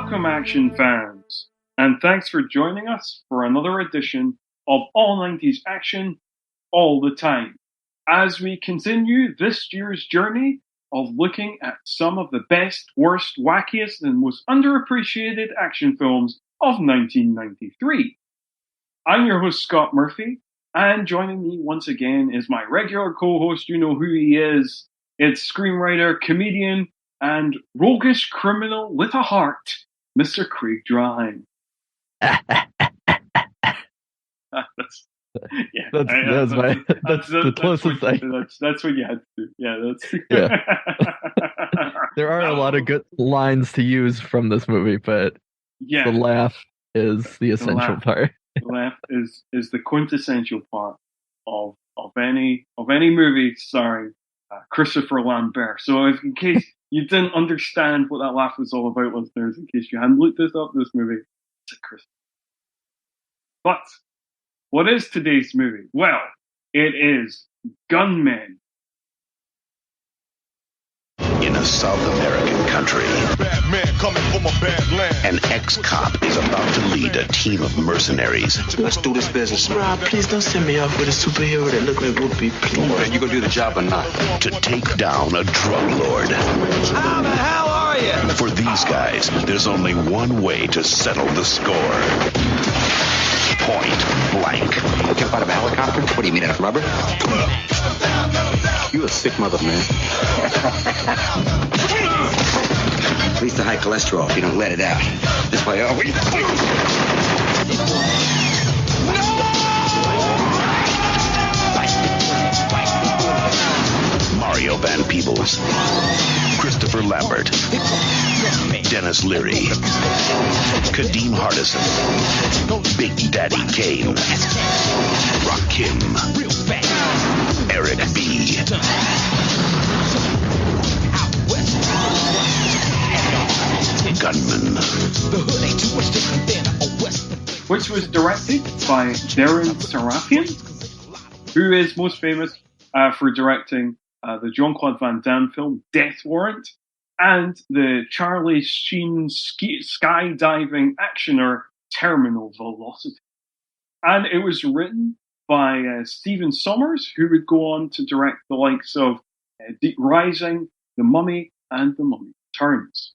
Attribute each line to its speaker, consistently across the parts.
Speaker 1: Welcome, action fans, and thanks for joining us for another edition of All 90s Action All the Time, as we continue this year's journey of looking at some of the best, worst, wackiest, and most underappreciated action films of 1993. I'm your host, Scott Murphy, and joining me once again is my regular co-host. You know who he is. It's screenwriter, comedian, and roguish criminal with a heart, Mr. Craig Draheim.
Speaker 2: That's the closest
Speaker 1: That's what you had to do.
Speaker 2: Yeah. There are a lot of good lines to use from this movie, but the laugh is the essential part.
Speaker 1: The laugh is the quintessential part of any movie starring Christopher Lambert. So if in case you didn't understand what that laugh was all about, listeners, in case you hadn't looked this up, this movie, it's a Christopher. But what is today's movie? Well, it is Gunmen.
Speaker 3: In a South American country,
Speaker 4: bad man coming from a bad land.
Speaker 3: An ex-cop is about to lead a team of mercenaries.
Speaker 5: Let's do this business.
Speaker 6: Rob, please don't send me off with a superhero that look like Whoopi.
Speaker 5: Are you gonna do the job or not?
Speaker 3: To take down a drug lord.
Speaker 6: How the hell are you?
Speaker 3: For these guys, there's only one way to settle the score. Point blank.
Speaker 5: You jump out of a helicopter? What do you mean, out of rubber? You a sick mother, man. At least the high cholesterol if you don't let it out. This way, oh, we...
Speaker 3: Mario Van Peebles. Christopher Lambert. Dennis Leary. Kadeem Hardison. Big Daddy Kane. Rakim. Eric B. Gunmen.
Speaker 1: Which was directed by Darren Sarafian, who is most famous for directing the Jean-Claude Van Damme film Death Warrant and the Charlie Sheen skydiving actioner Terminal Velocity. And it was written by Stephen Sommers, who would go on to direct the likes of Deep Rising, The Mummy, and The Mummy Returns.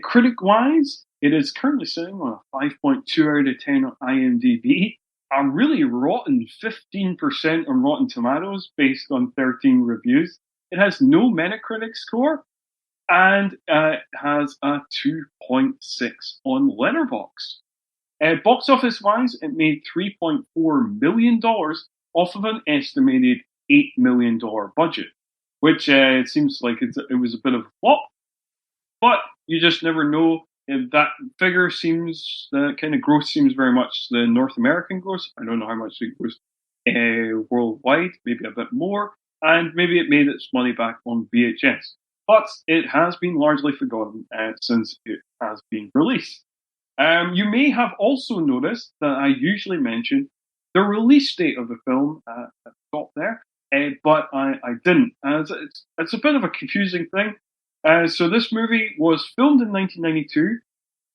Speaker 1: Critic-wise, it is currently sitting on a 5.2 out of 10 on IMDb, a really rotten 15% on Rotten Tomatoes based on 13 reviews. It has no Metacritic score, and it has a 2.6 on Letterboxd. Box office-wise, it made $3.4 million off of an estimated $8 million budget, which it seems like it was a bit of a flop, but you just never know. If that figure seems, the kind of gross seems very much the North American gross. I don't know how much it was worldwide, maybe a bit more, and maybe it made its money back on VHS. But it has been largely forgotten since it has been released. You may have also noticed that I usually mention the release date of the film at the top there, but I didn't. It's a bit of a confusing thing. So this movie was filmed in 1992,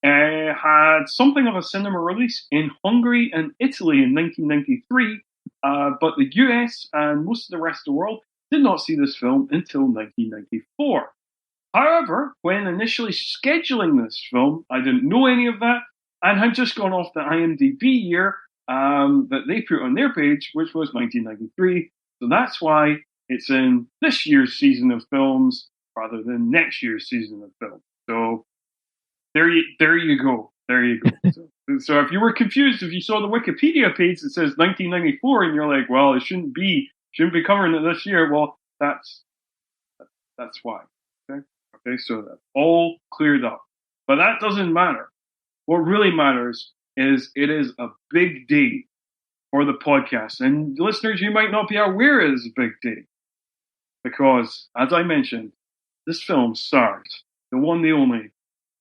Speaker 1: had something of a cinema release in Hungary and Italy in 1993, but the US and most of the rest of the world did not see this film until 1994. However, when initially scheduling this film, I didn't know any of that, and had just gone off the IMDb year that they put on their page, which was 1993. So that's why it's in this year's season of films rather than next year's season of film. So there you go. So if you were confused, if you saw the Wikipedia page that says 1994 and you're like, well, it shouldn't be covering it this year. Well, that's why. Okay, so that's all cleared up. But that doesn't matter. What really matters is it is a big day for the podcast. And listeners, you might not be aware it is a big day. Because, as I mentioned, this film stars the one, the only,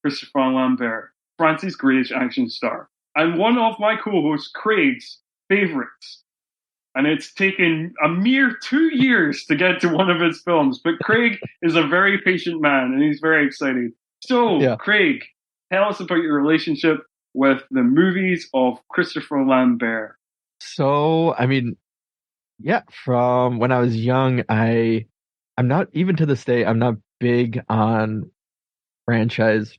Speaker 1: Christopher Lambert, France's greatest action star, and one of my co-hosts, Craig's favorites. And it's taken a mere 2 years to get to one of his films, but Craig is a very patient man, and he's very excited. So, yeah. Craig, tell us about your relationship with the movies of Christopher Lambert.
Speaker 2: So, I mean, yeah, from when I was young, I'm not, even to this day, I'm not big on franchise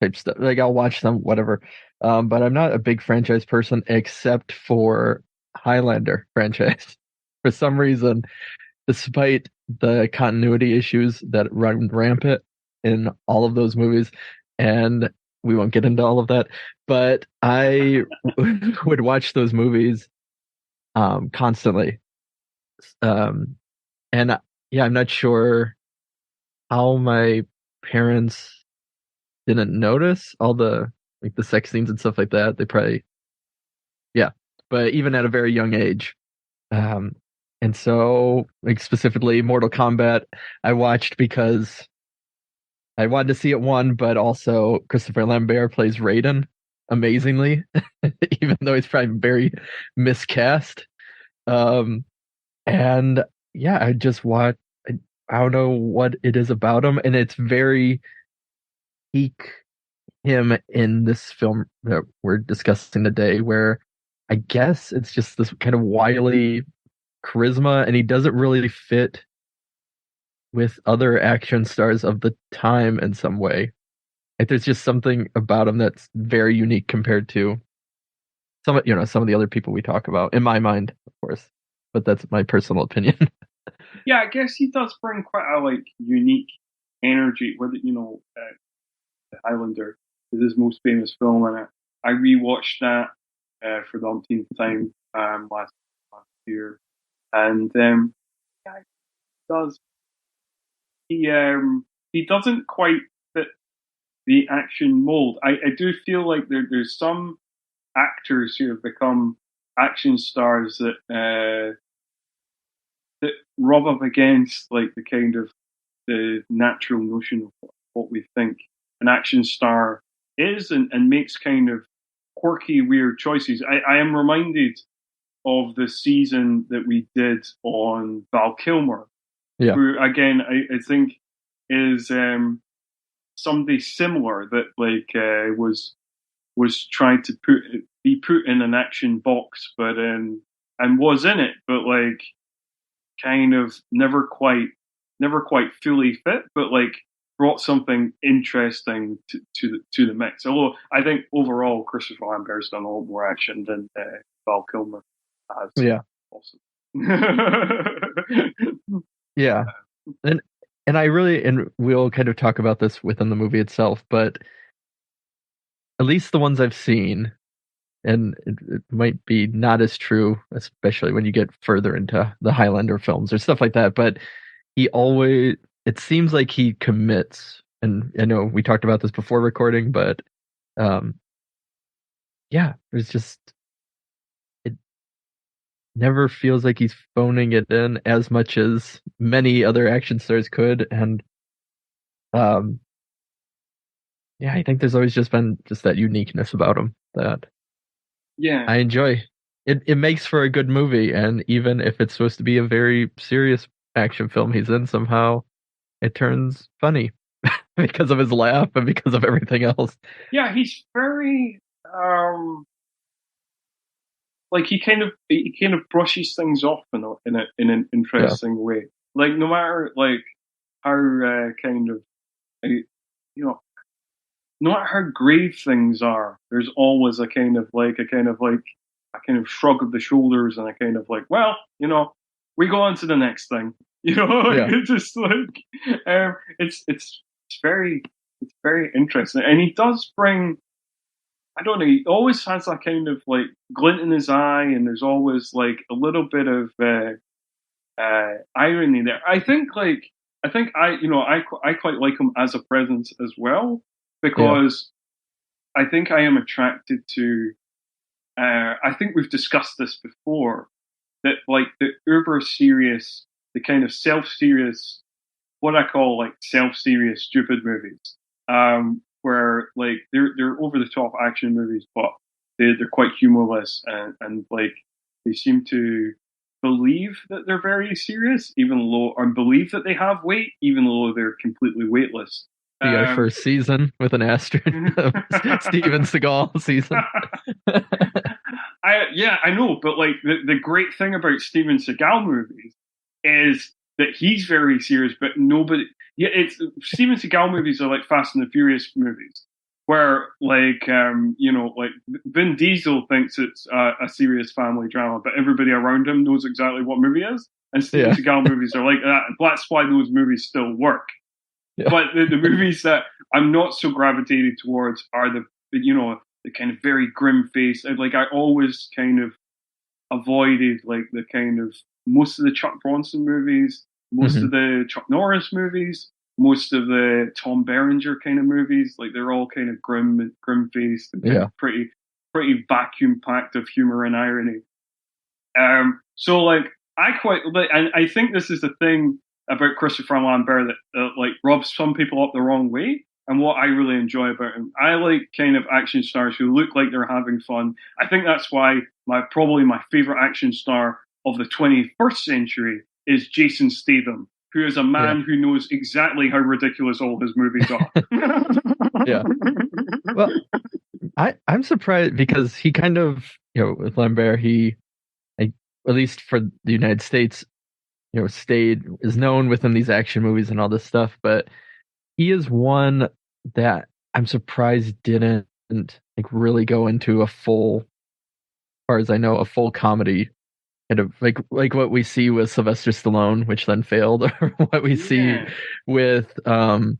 Speaker 2: type stuff. Like, I'll watch them, whatever. But I'm not a big franchise person except for Highlander franchise. For some reason, despite the continuity issues that run rampant in all of those movies, and we won't get into all of that, but I would watch those movies constantly. And yeah, I'm not sure how my parents didn't notice all the like the sex scenes and stuff like that. They probably, yeah, but even at a very young age. And so, like, specifically Mortal Kombat, I watched because I wanted to see it, one, but also Christopher Lambert plays Raiden amazingly, even though he's probably very miscast. And yeah, I just watched, I don't know what it is about him, and it's very peak him in this film that we're discussing today, where I guess it's just this kind of wily charisma, and he doesn't really fit with other action stars of the time in some way. Like, there's just something about him that's very unique compared to some of the other people we talk about, in my mind, of course. But that's my personal opinion.
Speaker 1: Yeah, I guess he does bring quite a unique energy. Whether The Highlander is his most famous film, and I rewatched that for the umpteenth time last year, and yeah, he doesn't quite fit the action mold. I do feel like there's some actors who have become action stars that rub up against like the kind of the natural notion of what we think an action star is, and makes kind of quirky, weird choices. I am reminded of the season that we did on Val Kilmer, who again I think is somebody similar that was trying to be put in an action box, but and was in it, but kind of never quite fully fit, but brought something interesting to the mix. Although I think overall Christopher Lambert's done a lot more action than Val Kilmer has.
Speaker 2: Yeah.
Speaker 1: Also.
Speaker 2: Yeah. And I really, and we'll kind of talk about this within the movie itself, but at least the ones I've seen, and it might be not as true, especially when you get further into the Highlander films or stuff like that, but it seems like he commits, and I know we talked about this before recording, but yeah, it's just, it never feels like he's phoning it in as much as many other action stars could, and yeah, I think there's always just been just that uniqueness about him that I enjoy. It makes for a good movie, and even if it's supposed to be a very serious action film he's in, somehow it turns funny because of his laugh and because of everything else.
Speaker 1: Yeah, he's very he kind of brushes things off in an interesting way. Like, no matter how kind of no matter how grave things are, there's always a kind of shrug of the shoulders and a kind of well, we go on to the next thing. It's just it's very interesting, and he does bring. I don't know. He always has that kind of glint in his eye, and there's always a little bit of irony there. I think I quite like him as a presence as well, because I think I am attracted to. I think we've discussed this before, that the uber serious, the kind of self-serious, what I call self-serious stupid movies, where they're over the top action movies, but they're quite humorless, and they seem to believe that they're very serious, even though, or believe that they have weight, even though they're completely weightless.
Speaker 2: Be our first season with an asterisk. Steven Seagal season.
Speaker 1: I know, but like the great thing about Steven Seagal movies is that he's very serious, but nobody. Yeah, it's Steven Seagal movies are like Fast and the Furious movies, where like like Vin Diesel thinks it's a serious family drama, but everybody around him knows exactly what movie it is. And Steven Seagal movies are like that. That's why those movies still work. Yeah. But the movies that I'm not so gravitated towards are the kind of very grim face. Like I always kind of avoided like the kind of most of the Chuck Bronson movies, most of the Chuck Norris movies, most of the Tom Berenger kind of movies. Like they're all kind of grim faced and pretty vacuum packed of humor and irony. So like I quite like, and I think this is the thing about Christopher Lambert that like rubs some people up the wrong way. And what I really enjoy about him, I like kind of action stars who look like they're having fun. I think that's why probably my favorite action star of the 21st century is Jason Statham, who is a man who knows exactly how ridiculous all his movies are.
Speaker 2: Yeah. Well, I'm surprised because he kind of, with Lambert, he, at least for the United States, is known within these action movies and all this stuff, but he is one that I'm surprised didn't like really go into a full, as far as I know, a full comedy kind of like what we see with Sylvester Stallone, which then failed, or what we see with Arnold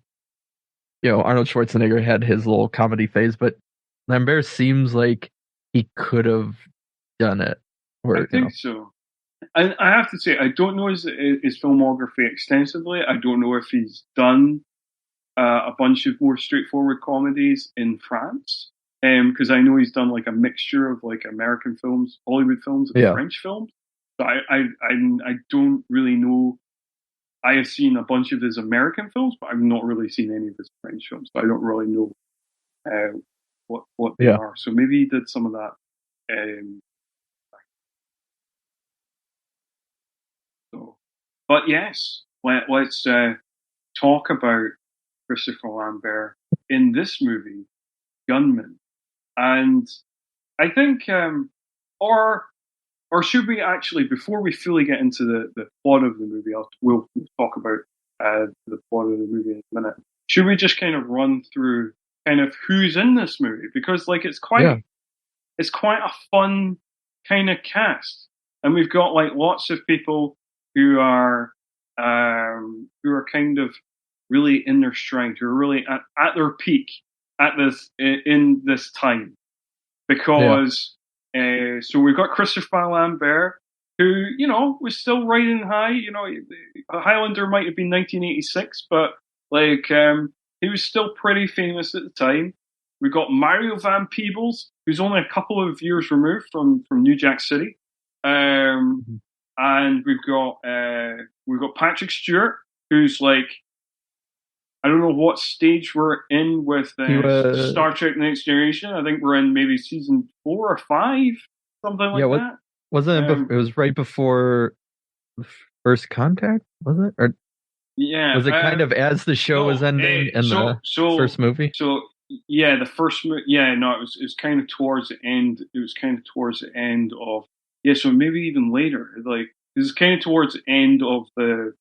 Speaker 2: Schwarzenegger had his little comedy phase, but Lambert seems like he could have done it.
Speaker 1: I think so. And I have to say, I don't know his filmography extensively. I don't know if he's done a bunch of more straightforward comedies in France, because I know he's done like a mixture of like American films, Hollywood films, and French films. So I don't really know. I have seen a bunch of his American films, but I've not really seen any of his French films. So I don't really know what they are. So maybe he did some of that. But yes, let's talk about Christopher Lambert in this movie, Gunmen. And I think, or should we actually, before we fully get into the plot of the movie, we'll talk about the plot of the movie in a minute. Should we just kind of run through kind of who's in this movie? Because like it's quite a fun kind of cast, and we've got like lots of people who are kind of really in their strength, who are really at their peak in this time, because so we've got Christopher Lambert, who was still riding high. Highlander might have been 1986, but like he was still pretty famous at the time. We've got Mario Van Peebles, who's only a couple of years removed from New Jack City. And we've got Patrick Stewart, who's like, I don't know what stage we're in with Star Trek: Next Generation. I think we're in maybe season 4 or 5, something like that.
Speaker 2: Wasn't it? It was right before First Contact, was it? Or was it kind of as the show was ending in the first movie?
Speaker 1: So the first movie. Yeah, no, it was kind of towards the end. It was kind of towards the end of. Yeah, so maybe even later. Like this is kind of towards the end of the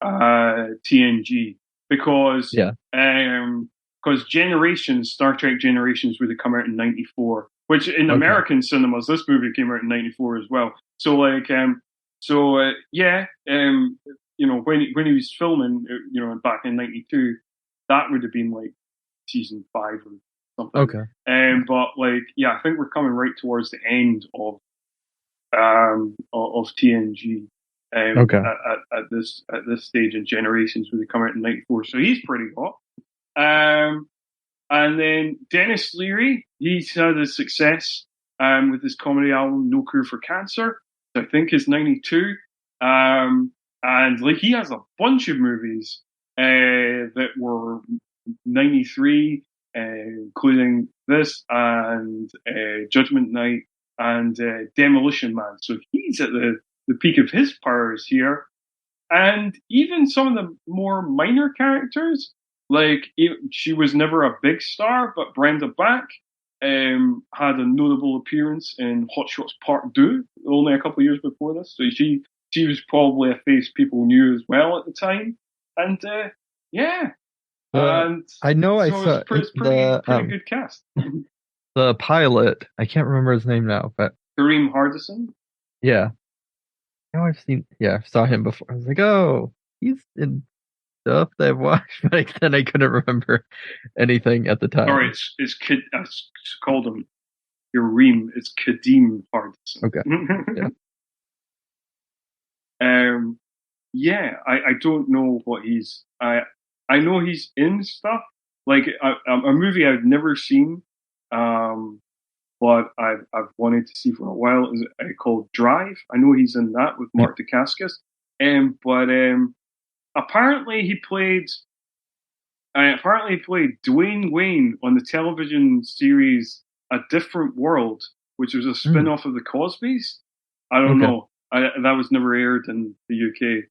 Speaker 1: TNG, because Generations, Star Trek Generations would have come out in '94, which in American cinemas this movie came out in '94 as well. So like when he was filming, back in '92, that would have been like season 5 or something.
Speaker 2: Okay.
Speaker 1: But like I think we're coming right towards the end of TNG. At this stage in Generations, when they come out in '94, so he's pretty hot. And then Dennis Leary, he's had a success with his comedy album No Cure for Cancer, I think is '92. And like he has a bunch of movies that were '93, including this and Judgment Night and Demolition Man. So he's at the peak of his powers here. And even some of the more minor characters, like she was never a big star, but Brenda Back had a notable appearance in Hot Shots Part 2 only a couple of years before this. So she was probably a face people knew as well at the time. And yeah. And
Speaker 2: I know I
Speaker 1: so
Speaker 2: saw
Speaker 1: it's pretty good cast.
Speaker 2: the pilot. I can't remember his name now, but
Speaker 1: Kareem Hardison.
Speaker 2: yeah. I saw him before. I was like, oh, he's in stuff that I've watched, but then I couldn't remember anything at the time.
Speaker 1: Sorry, it's called him Kareem. It's Kadeem Hardison.
Speaker 2: Okay.
Speaker 1: Yeah. I don't know what he's. I know he's in stuff like a movie I've never seen, but I've wanted to see for a while is called Drive. I know he's in that with Mark Dacascos, but apparently he played Dwayne Wayne on the television series A Different World, which was a spin-off of the Cosbys. I don't know. That was never aired in the UK.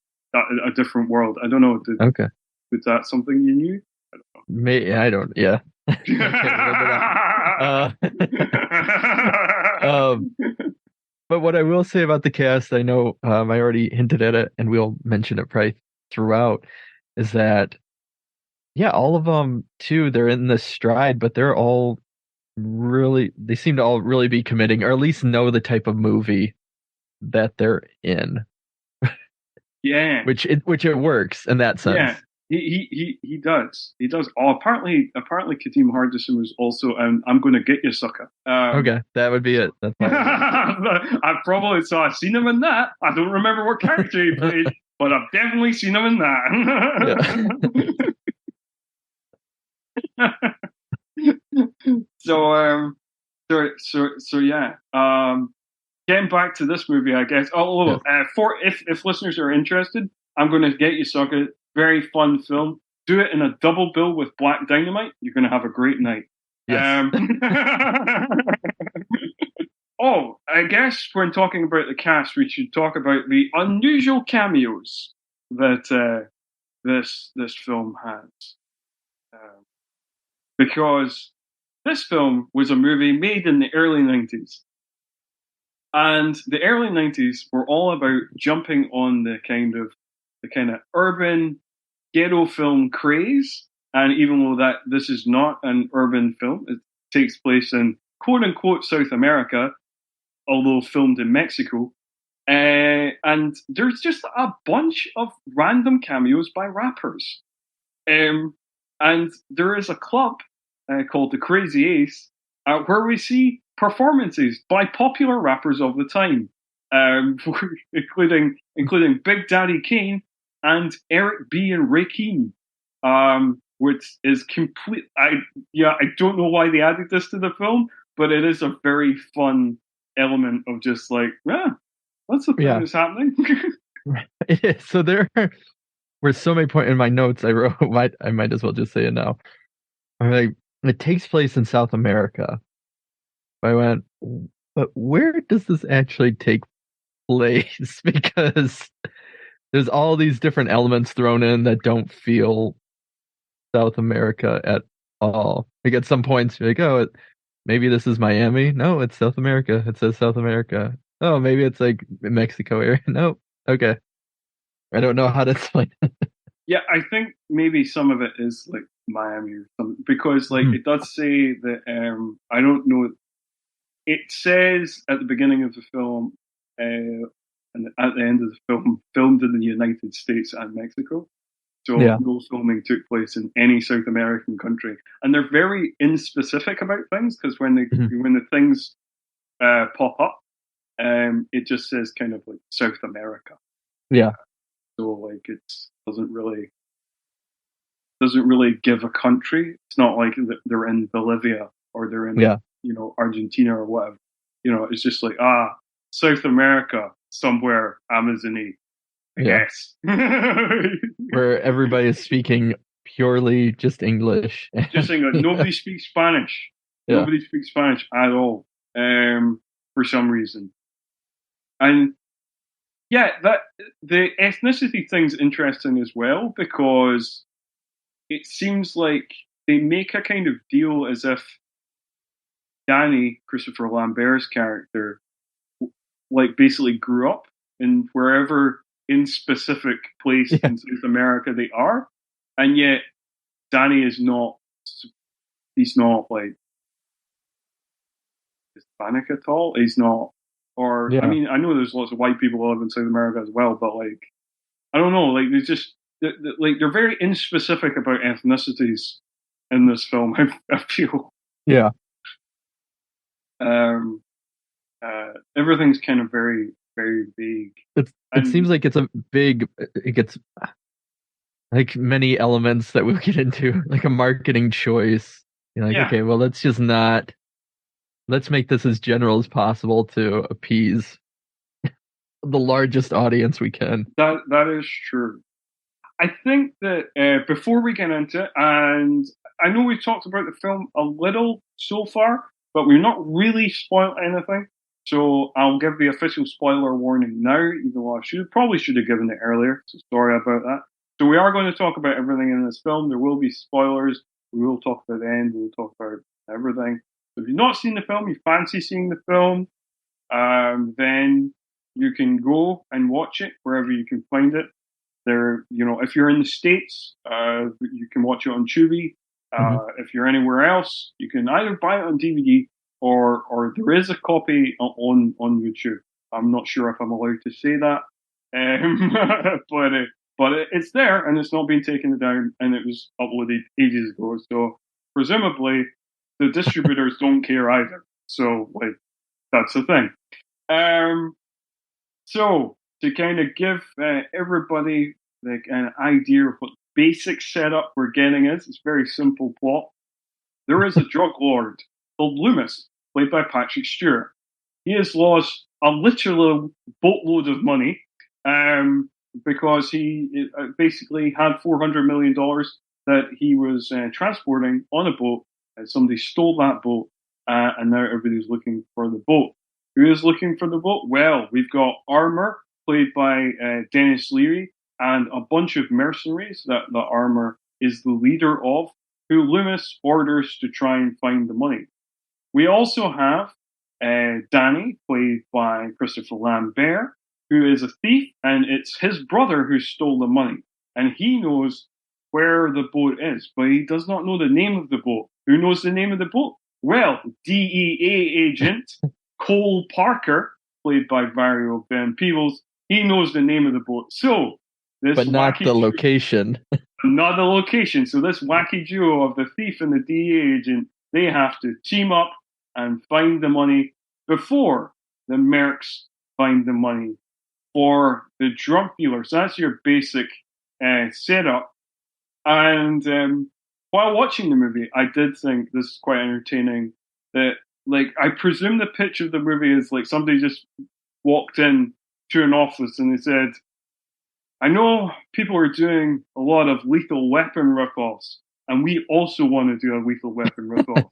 Speaker 1: A Different World. I don't know. Was that something you knew? I don't know.
Speaker 2: I don't. Yeah. I can't remember that. But what I will say about the cast, I know I already hinted at it, and we'll mention it probably throughout, is that all of them too. They're in this stride, but they're all they seem to all really be committing, or at least know the type of movie that they're in.
Speaker 1: Yeah,
Speaker 2: which it works in that sense.
Speaker 1: Yeah, he does. He does. Oh, apparently, Kadeem Hardison was also I'm Gonna Get You, Sucker.
Speaker 2: Okay, that would be it. That's
Speaker 1: I've seen him in that. I don't remember what character he played, but I've definitely seen him in that. So yeah. Getting back to this movie, I guess. If listeners are interested, I'm Gonna Get You, Sucker. Very fun film. Do it in a double bill with Black Dynamite. You're going to have a great night.
Speaker 2: Yes.
Speaker 1: I guess when talking about the cast, we should talk about the unusual cameos that this film has. Because this film was a movie made in the early 90s. And the early 90s were all about jumping on the kind of urban ghetto film craze. And even though this is not an urban film, it takes place in quote unquote South America, although filmed in Mexico. And there's just a bunch of random cameos by rappers. And there is a club called the Crazy Ace where we see performances by popular rappers of the time, including Big Daddy Kane and Eric B. and Rakim, which is complete. I don't know why they added this to the film, but it is a very fun element of just like, that's the thing that's happening.
Speaker 2: It is. So there were so many points in my notes I wrote. I might as well just say it now. I'm like, it takes place in South America. I went, but where does this actually take place? Because there's all these different elements thrown in that don't feel South America at all. Like at some points, you're like, maybe this is Miami. No, it's South America. It says South America. Oh, maybe it's like Mexico area. No, okay. I don't know how to explain it.
Speaker 1: Yeah, I think maybe some of it is like Miami or something, because like it does say that I don't know. It says at the beginning of the film and at the end of the film, filmed in the United States and Mexico. So no filming took place in any South American country, and they're very inspecific about things because when the things pop up, it just says kind of like South America.
Speaker 2: Yeah.
Speaker 1: So like it doesn't really give a country. It's not like they're in Bolivia or they're in Argentina or whatever. It's just like South America somewhere Amazon-y. I guess.
Speaker 2: Where everybody is speaking purely just English.
Speaker 1: Just English. Nobody speaks Spanish.
Speaker 2: Yeah.
Speaker 1: Nobody speaks Spanish at all. For some reason. And that the ethnicity thing's interesting as well, because it seems like they make a kind of deal as if Danny, Christopher Lambert's character, like basically grew up in wherever in specific place in South America they are, and yet Danny is not. He's not like Hispanic at all. He's not, or I mean, I know there's lots of white people who live in South America as well, but like, I don't know, like they're very inspecific about ethnicities in this film. I feel.
Speaker 2: Yeah.
Speaker 1: Everything's kind of very, very vague.
Speaker 2: It seems like it's a big. It gets like many elements that we'll get into, like a marketing choice. You're like, okay, well, let's make this as general as possible to appease the largest audience we can.
Speaker 1: That is true. I think that before we get into it, and I know we've talked about the film a little so far, but we're not really spoiled anything. So I'll give the official spoiler warning now, even though I probably should have given it earlier. So sorry about that. So we are going to talk about everything in this film. There will be spoilers. We will talk about the end. We'll talk about everything. So if you've not seen the film, you fancy seeing the film, then you can go and watch it wherever you can find it. There, if you're in the States, you can watch it on Tubi. If you're anywhere else, you can either buy it on DVD or there is a copy on YouTube. I'm not sure if I'm allowed to say that, but it's there and it's not been taken down, and it was uploaded ages ago. So presumably the distributors don't care either. So like that's the thing. So to kind of give everybody like an idea of what basic setup we're getting is, it's a very simple plot. There is a drug lord called Loomis, played by Patrick Stewart. He has lost a literal boatload of money because he basically had $400 million that he was transporting on a boat. Somebody stole that boat, and now everybody's looking for the boat. Who is looking for the boat? Well, we've got Armour, played by Dennis Leary, and a bunch of mercenaries that Armour is the leader of, who Loomis orders to try and find the money. We also have Danny, played by Christopher Lambert, who is a thief, and it's his brother who stole the money. And he knows where the boat is, but he does not know the name of the boat. Who knows the name of the boat? Well, DEA agent Cole Parker, played by Mario Van Peebles, he knows the name of the boat. So,
Speaker 2: but not the location.
Speaker 1: Not the location. So this wacky duo of the thief and the DEA agent, they have to team up and find the money before the mercs find the money for the drug dealers. That's your basic setup. And while watching the movie, I did think this is quite entertaining. That, like, I presume the pitch of the movie is like somebody just walked in to an office and they said, I know people are doing a lot of Lethal Weapon ripoffs, and we also want to do a Lethal Weapon ripoff.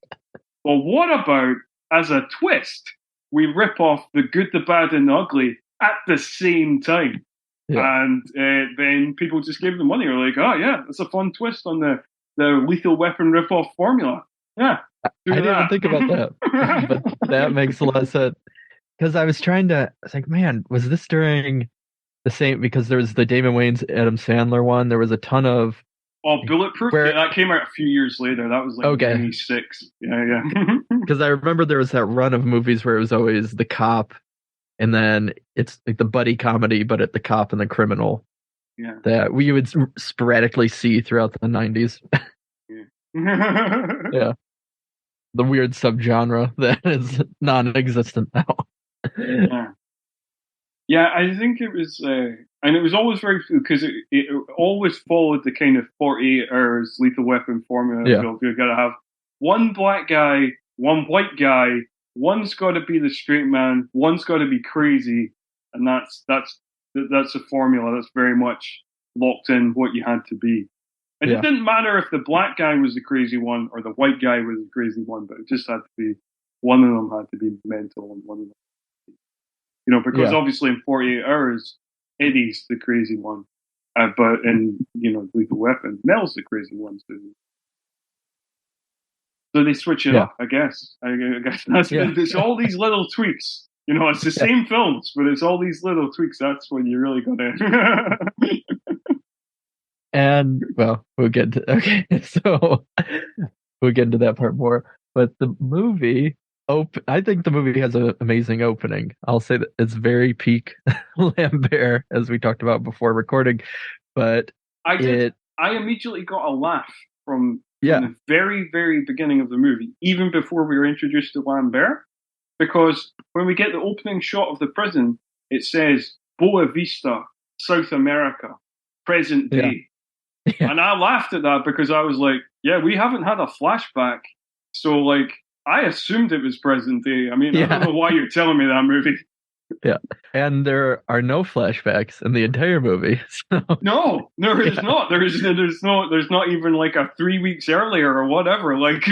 Speaker 1: But what about, as a twist, we rip off The Good, the Bad, and the Ugly at the same time? Yeah. And then people just gave them money. They're like, oh, yeah, it's a fun twist on the Lethal Weapon ripoff formula. Yeah.
Speaker 2: I didn't even think about that. But that makes a lot of sense. Because I was like, man, was this during the same, because there was the Damon Wayans, Adam Sandler one. There was a ton of.
Speaker 1: Oh, Bulletproof? Yeah, that came out a few years later. That was like 96. Yeah.
Speaker 2: Because I remember there was that run of movies where it was always the cop, and then it's like the buddy comedy, but at the cop and the criminal.
Speaker 1: Yeah.
Speaker 2: That we would sporadically see throughout the 90s. Yeah. The weird subgenre that is non-existent now.
Speaker 1: Yeah, I think it was, and it was always very, because it always followed the kind of 48 hours Lethal Weapon formula.
Speaker 2: Yeah.
Speaker 1: You've got to have one black guy, one white guy, one's got to be the straight man, one's got to be crazy, and that's a formula that's very much locked in what you had to be. And it didn't matter if the black guy was the crazy one or the white guy was the crazy one, but it just had to be, one of them had to be mental and one of them. Because obviously in 48 hours, Eddie's the crazy one. But in Lethal Weapon, Mel's the crazy one too. So they switch it up, I guess. I guess it's all these little tweaks. It's the same films, but it's all these little tweaks. That's when you really got to.
Speaker 2: And well, we'll get to so we'll get into that part more. But the movie, I think the movie has an amazing opening. I'll say that it's very peak Lambert, as we talked about before recording. But
Speaker 1: I immediately got a laugh from the very, very beginning of the movie, even before we were introduced to Lambert, because when we get the opening shot of the prison, it says Boa Vista, South America, present day. Yeah. And I laughed at that because I was like, we haven't had a flashback. So, like, I assumed it was present day. I mean, I don't know why you're telling me that, movie.
Speaker 2: Yeah. And there are no flashbacks in the entire movie. So.
Speaker 1: No, there is not. There's not even like a 3 weeks earlier or whatever. Like,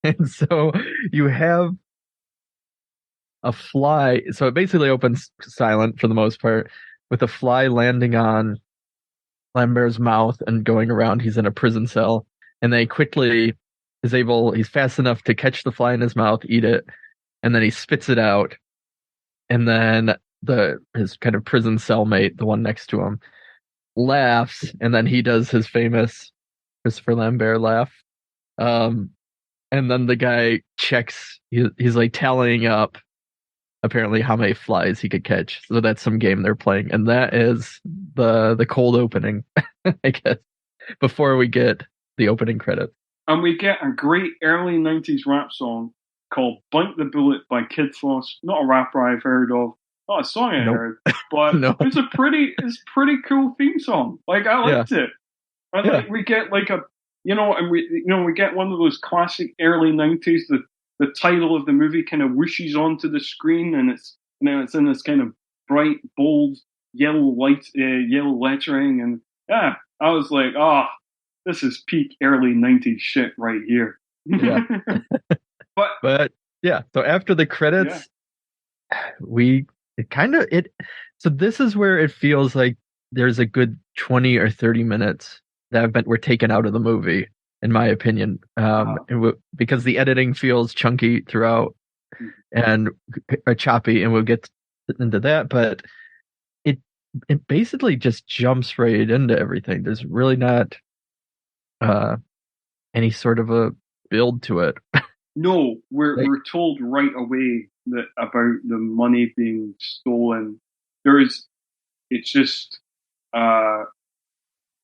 Speaker 2: And so you have a fly. So it basically opens silent for the most part, with a fly landing on Lambert's mouth and going around. He's in a prison cell, and they quickly he's fast enough to catch the fly in his mouth, eat it, and then he spits it out. And then his kind of prison cellmate, the one next to him, laughs, and then he does his famous Christopher Lambert laugh. And then the guy checks, he's like tallying up apparently how many flies he could catch. So that's some game they're playing. And that is the cold opening, I guess, before we get the opening credits.
Speaker 1: And we get a great early 90s rap song called Bite the Bullet by Kid Floss. Not a rapper I've heard of. Not a song I heard. But it's pretty cool theme song. Like, I liked it. And like, we get like we get one of those classic early 90s, the title of the movie kind of whooshes onto the screen, and it's in this kind of bright, bold, yellow lettering, and I was like, this is peak early 90s shit right here.
Speaker 2: Yeah. But so after the credits, so this is where it feels like there's a good 20 or 30 minutes that were taken out of the movie, in my opinion, because the editing feels chunky throughout and choppy, and we'll get into that. But it basically just jumps right into everything. There's really not any sort of a build to it.
Speaker 1: No, we're told right away that about the money being stolen. It's just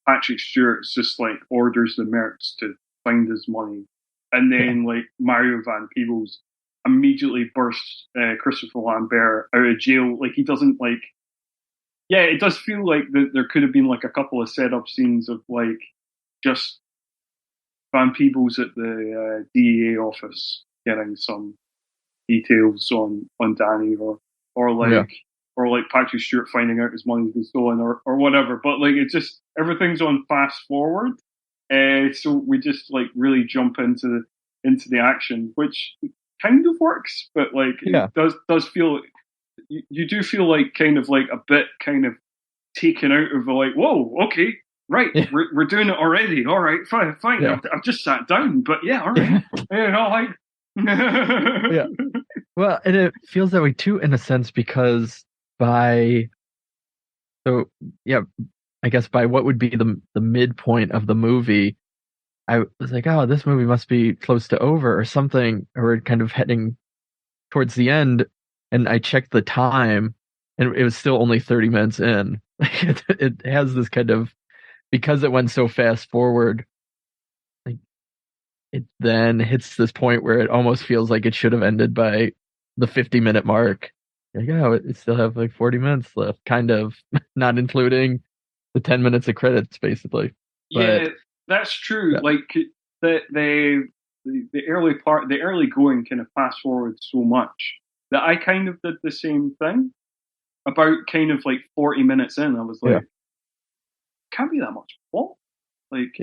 Speaker 1: Patrick Stewart's just like orders the mercs to find his money, and then like Mario Van Peebles immediately bursts Christopher Lambert out of jail. Like, he doesn't like. Yeah, it does feel like there could have been like a couple of setup scenes of like just Van Peebles at the DEA office getting some details on Danny, or like Patrick Stewart finding out his money's been stolen, or whatever. But like, it's just everything's on fast forward, so we just like really jump into the action, which kind of works, but like it does feel. You do feel like kind of like a bit kind of taken out of like, whoa, okay. Right, we're doing it already. All right, fine. Yeah. I've just sat down, but all right.
Speaker 2: Well, and it feels that way too, in a sense, because I guess by what would be the midpoint of the movie, I was like, oh, this movie must be close to over or something, or kind of heading towards the end. And I checked the time, and it was still only 30 minutes in. It has this kind of, because it went so fast forward, like it then hits this point where it almost feels like it should have ended by the 50-minute mark. Like, it still have like 40 minutes left, kind of, not including the 10 minutes of credits, basically.
Speaker 1: Yeah, that's true. Yeah. Like the early part, the early going kind of fast forward so much that I kind of did the same thing. About kind of like 40 minutes in, I was like, can't be that much plot. Like,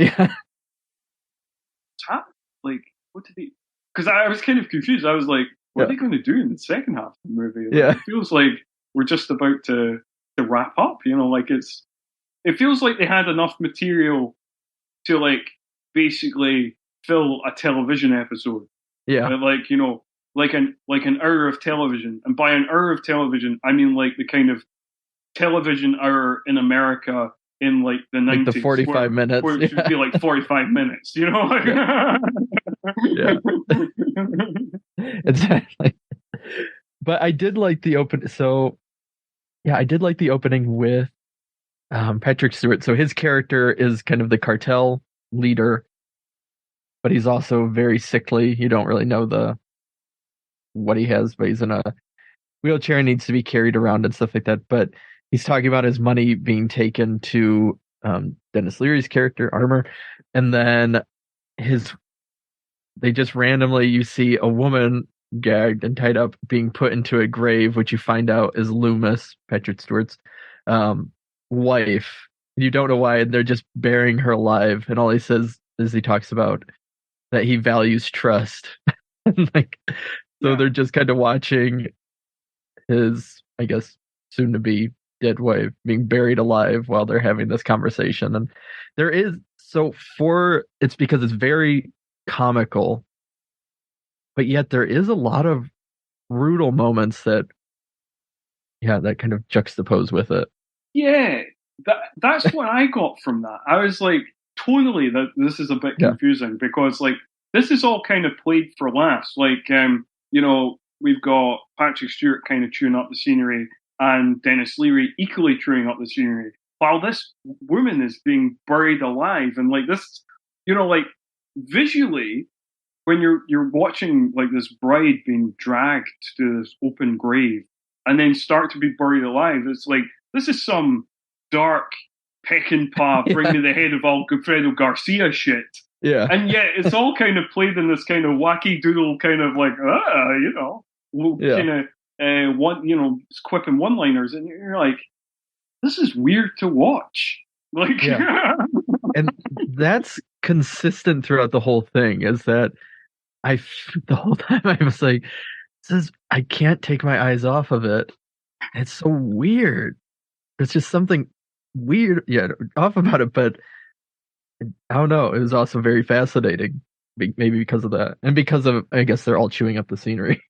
Speaker 1: like, what did he? Because I was kind of confused. I was like, what are they going to do in the second half of the movie? Like, it feels like we're just about to wrap up. Like it's it feels like they had enough material to like basically fill a television episode.
Speaker 2: Yeah.
Speaker 1: Like, you know, like an hour of television. And by an hour of television, I mean like the kind of television hour in America in like the 90s.
Speaker 2: Like the 45 minutes.
Speaker 1: Where it should be like 45 minutes, you know?
Speaker 2: Yeah. Exactly. But I did like the open. So, yeah, I did like the opening with Patrick Stewart. So his character is kind of the cartel leader, but he's also very sickly. You don't really know what he has, but he's in a wheelchair and needs to be carried around and stuff like that. But he's talking about his money being taken to Dennis Leary's character, Armor, and then they just randomly, you see a woman gagged and tied up being put into a grave, which you find out is Loomis, Patrick Stewart's wife. You don't know why, and they're just burying her alive, and all he says is he talks about that he values trust. So they're just kind of watching his, I guess, soon to be dead wife being buried alive while they're having this conversation. And there is, it's because it's very comical, but yet there is a lot of brutal moments that kind of juxtapose with it.
Speaker 1: Yeah, that's what I got from that. I was like, tonally, that this is a bit confusing because like this is all kind of played for laughs. Like, you know, we've got Patrick Stewart kind of chewing up the scenery and Dennis Leary equally chewing up the scenery while this woman is being buried alive. And like this, you know, like visually, when you're watching like this bride being dragged to this open grave and then start to be buried alive, it's like, this is some dark Peckinpah, bring me the head of Alfredo Garcia shit.
Speaker 2: Yeah.
Speaker 1: And yet it's all kind of played in this kind of wacky doodle kind of like, you know, kind of quipping one-liners. And you're like, this is weird to watch. Like,
Speaker 2: and that's consistent throughout the whole thing, is that the whole time I was like, I can't take my eyes off of it. It's so weird. There's just something weird, off about it, but I don't know. It was also very fascinating, maybe because of that, and because of, I guess, they're all chewing up the scenery.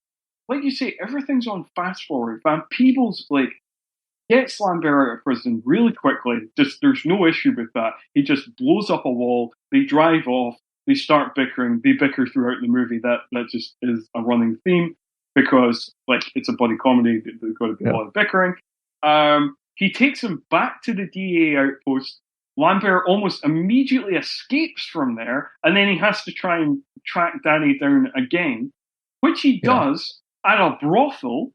Speaker 1: Like you say, everything's on fast forward. Van Peebles like gets Lambert out of prison really quickly. Just there's no issue with that. He just blows up a wall. They drive off. They start bickering. They bicker throughout the movie. That just is a running theme because like it's a buddy comedy. There's got to be a lot of bickering. He takes him back to the DA outpost. Lambert almost immediately escapes from there, and then he has to try and track Danny down again, which he does at a brothel,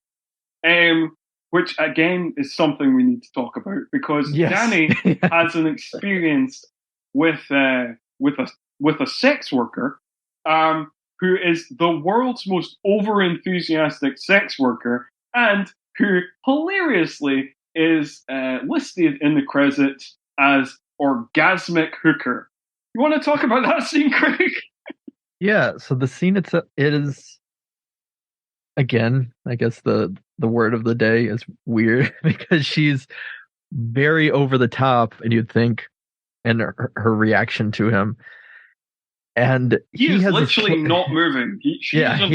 Speaker 1: which again is something we need to talk about because Danny has an experience with a sex worker, who is the world's most over-enthusiastic sex worker, and who hilariously is listed in the credits as orgasmic hooker. You want to talk about that scene, Craig?
Speaker 2: Yeah, so the scene itself, it is, again, I guess the word of the day is weird because she's very over the top, and you'd think, and her reaction to him. And
Speaker 1: he is literally not moving. He's not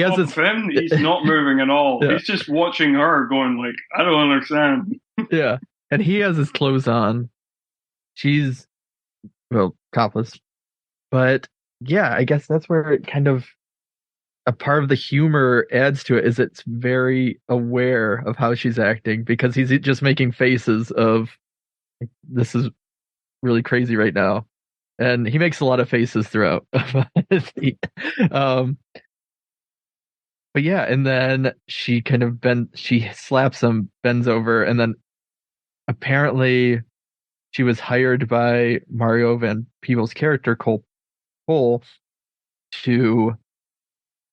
Speaker 1: moving at all. Yeah. He's just watching her going like, I don't understand.
Speaker 2: Yeah. And he has his clothes on. She's, topless. But yeah, I guess that's where it kind of, a part of the humor adds to it, is it's very aware of how she's acting because he's just making faces of, this is really crazy right now. And he makes a lot of faces throughout. But yeah, and then she kind of she slaps him, bends over, and then apparently she was hired by Mario Van Peebles' character, Cole, to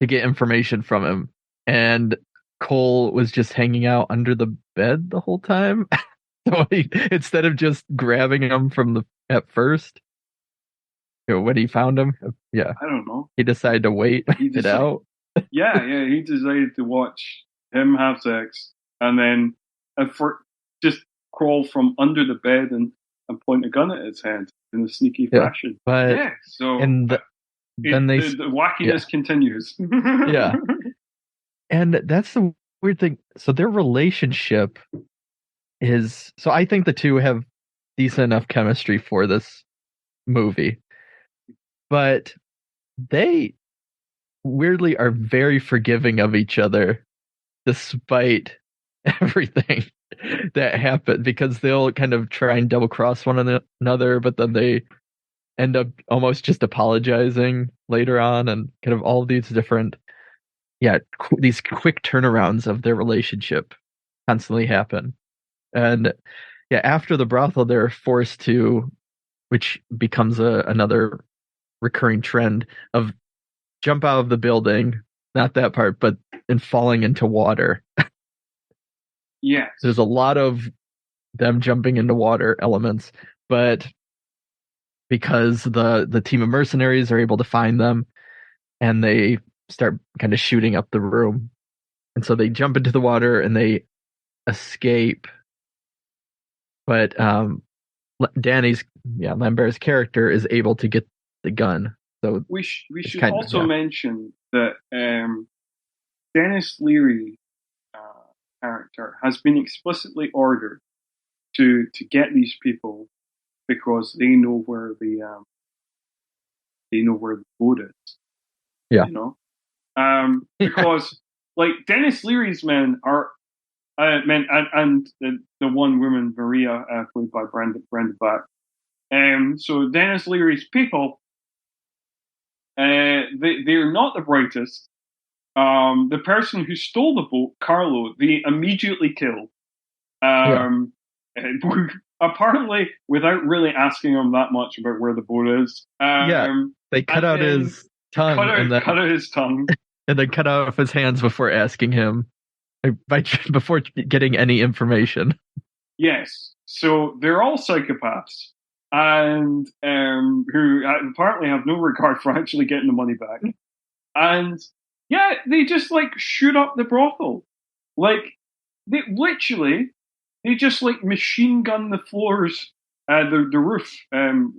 Speaker 2: get information from him. And Cole was just hanging out under the bed the whole time. So instead of just grabbing him at first, when he found him, I don't know. He decided to wait it out.
Speaker 1: He decided to watch him have sex and then just crawl from under the bed and and point a gun at its head in a sneaky fashion.
Speaker 2: But
Speaker 1: so
Speaker 2: then
Speaker 1: the wackiness continues.
Speaker 2: Yeah. And that's the weird thing. So their relationship is, so I think the two have decent enough chemistry for this movie, but they weirdly are very forgiving of each other despite everything that happened, because they'll kind of try and double cross one another, but then they end up almost just apologizing later on, and kind of all these different these quick turnarounds of their relationship constantly happen. And after the brothel, they're forced to, which becomes another recurring trend of jump out of the building, not that part, but in falling into water.
Speaker 1: Yes.
Speaker 2: There's a lot of them jumping into water elements, but because the team of mercenaries are able to find them, and they start kind of shooting up the room. And so they jump into the water and they escape. But Lambert's character is able to get the gun. So
Speaker 1: we should also mention that Dennis Leary character has been explicitly ordered to get these people because they know where the boat is.
Speaker 2: Yeah.
Speaker 1: You know? Because like Dennis Leary's men are and the one woman, Maria, played by Brenda Back. So Dennis Leary's people, they're not the brightest. The person who stole the boat, Carlo, they immediately killed. Apparently, without really asking him that much about where the boat is.
Speaker 2: They cut out his tongue.
Speaker 1: Cut out his tongue.
Speaker 2: And then cut off his hands before asking him, before getting any information.
Speaker 1: Yes. So they're all psychopaths, and who apparently have no regard for actually getting the money back. And they just like shoot up the brothel. Like they just like machine gun the floors, the roof, of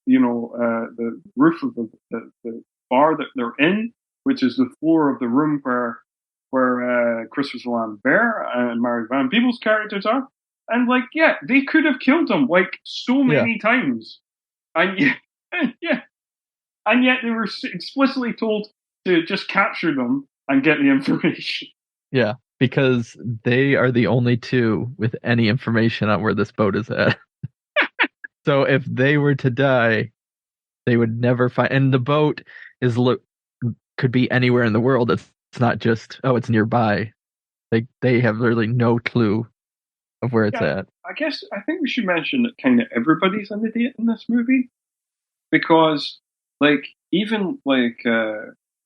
Speaker 1: the roof of the bar that they're in, which is the floor of the room where Christopher Lambert and Mario Van Peebles characters are. And they could have killed him like so many times. And yet they were explicitly told to just capture them and get the information.
Speaker 2: Yeah, because they are the only two with any information on where this boat is at. So if they were to die, they would never find. And the boat could be anywhere in the world. It's not just it's nearby. They have literally no clue of where it's at.
Speaker 1: I think we should mention that kind of everybody's on the date in this movie, because even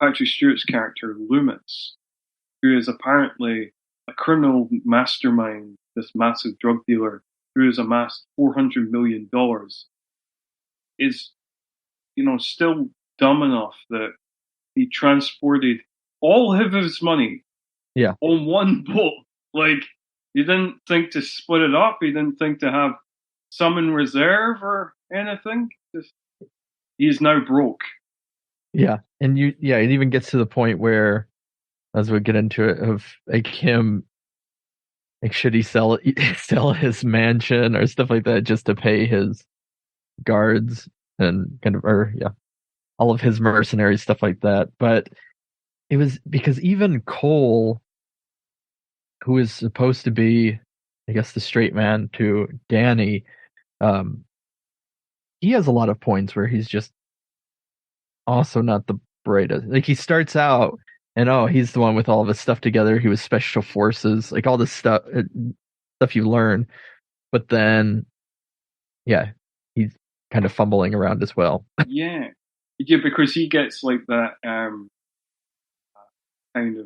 Speaker 1: Patrick Stewart's character Loomis, who is apparently a criminal mastermind, this massive drug dealer who has amassed $400 million, is still dumb enough that he transported all of his money on one boat. He didn't think to split it up. He didn't think to have some in reserve or anything. He's now broke.
Speaker 2: Yeah, and it even gets to the point where, as we get into it, of him, should he sell his mansion or stuff like that just to pay his guards and all of his mercenaries, stuff like that. But it was because even Cole, who is supposed to be, I guess, the straight man to Danny, he has a lot of points where he's just also not the brightest. He starts out and he's the one with all of his stuff together. He was special forces, all this stuff you learn. But then, he's kind of fumbling around as well.
Speaker 1: Yeah, because he gets that kind of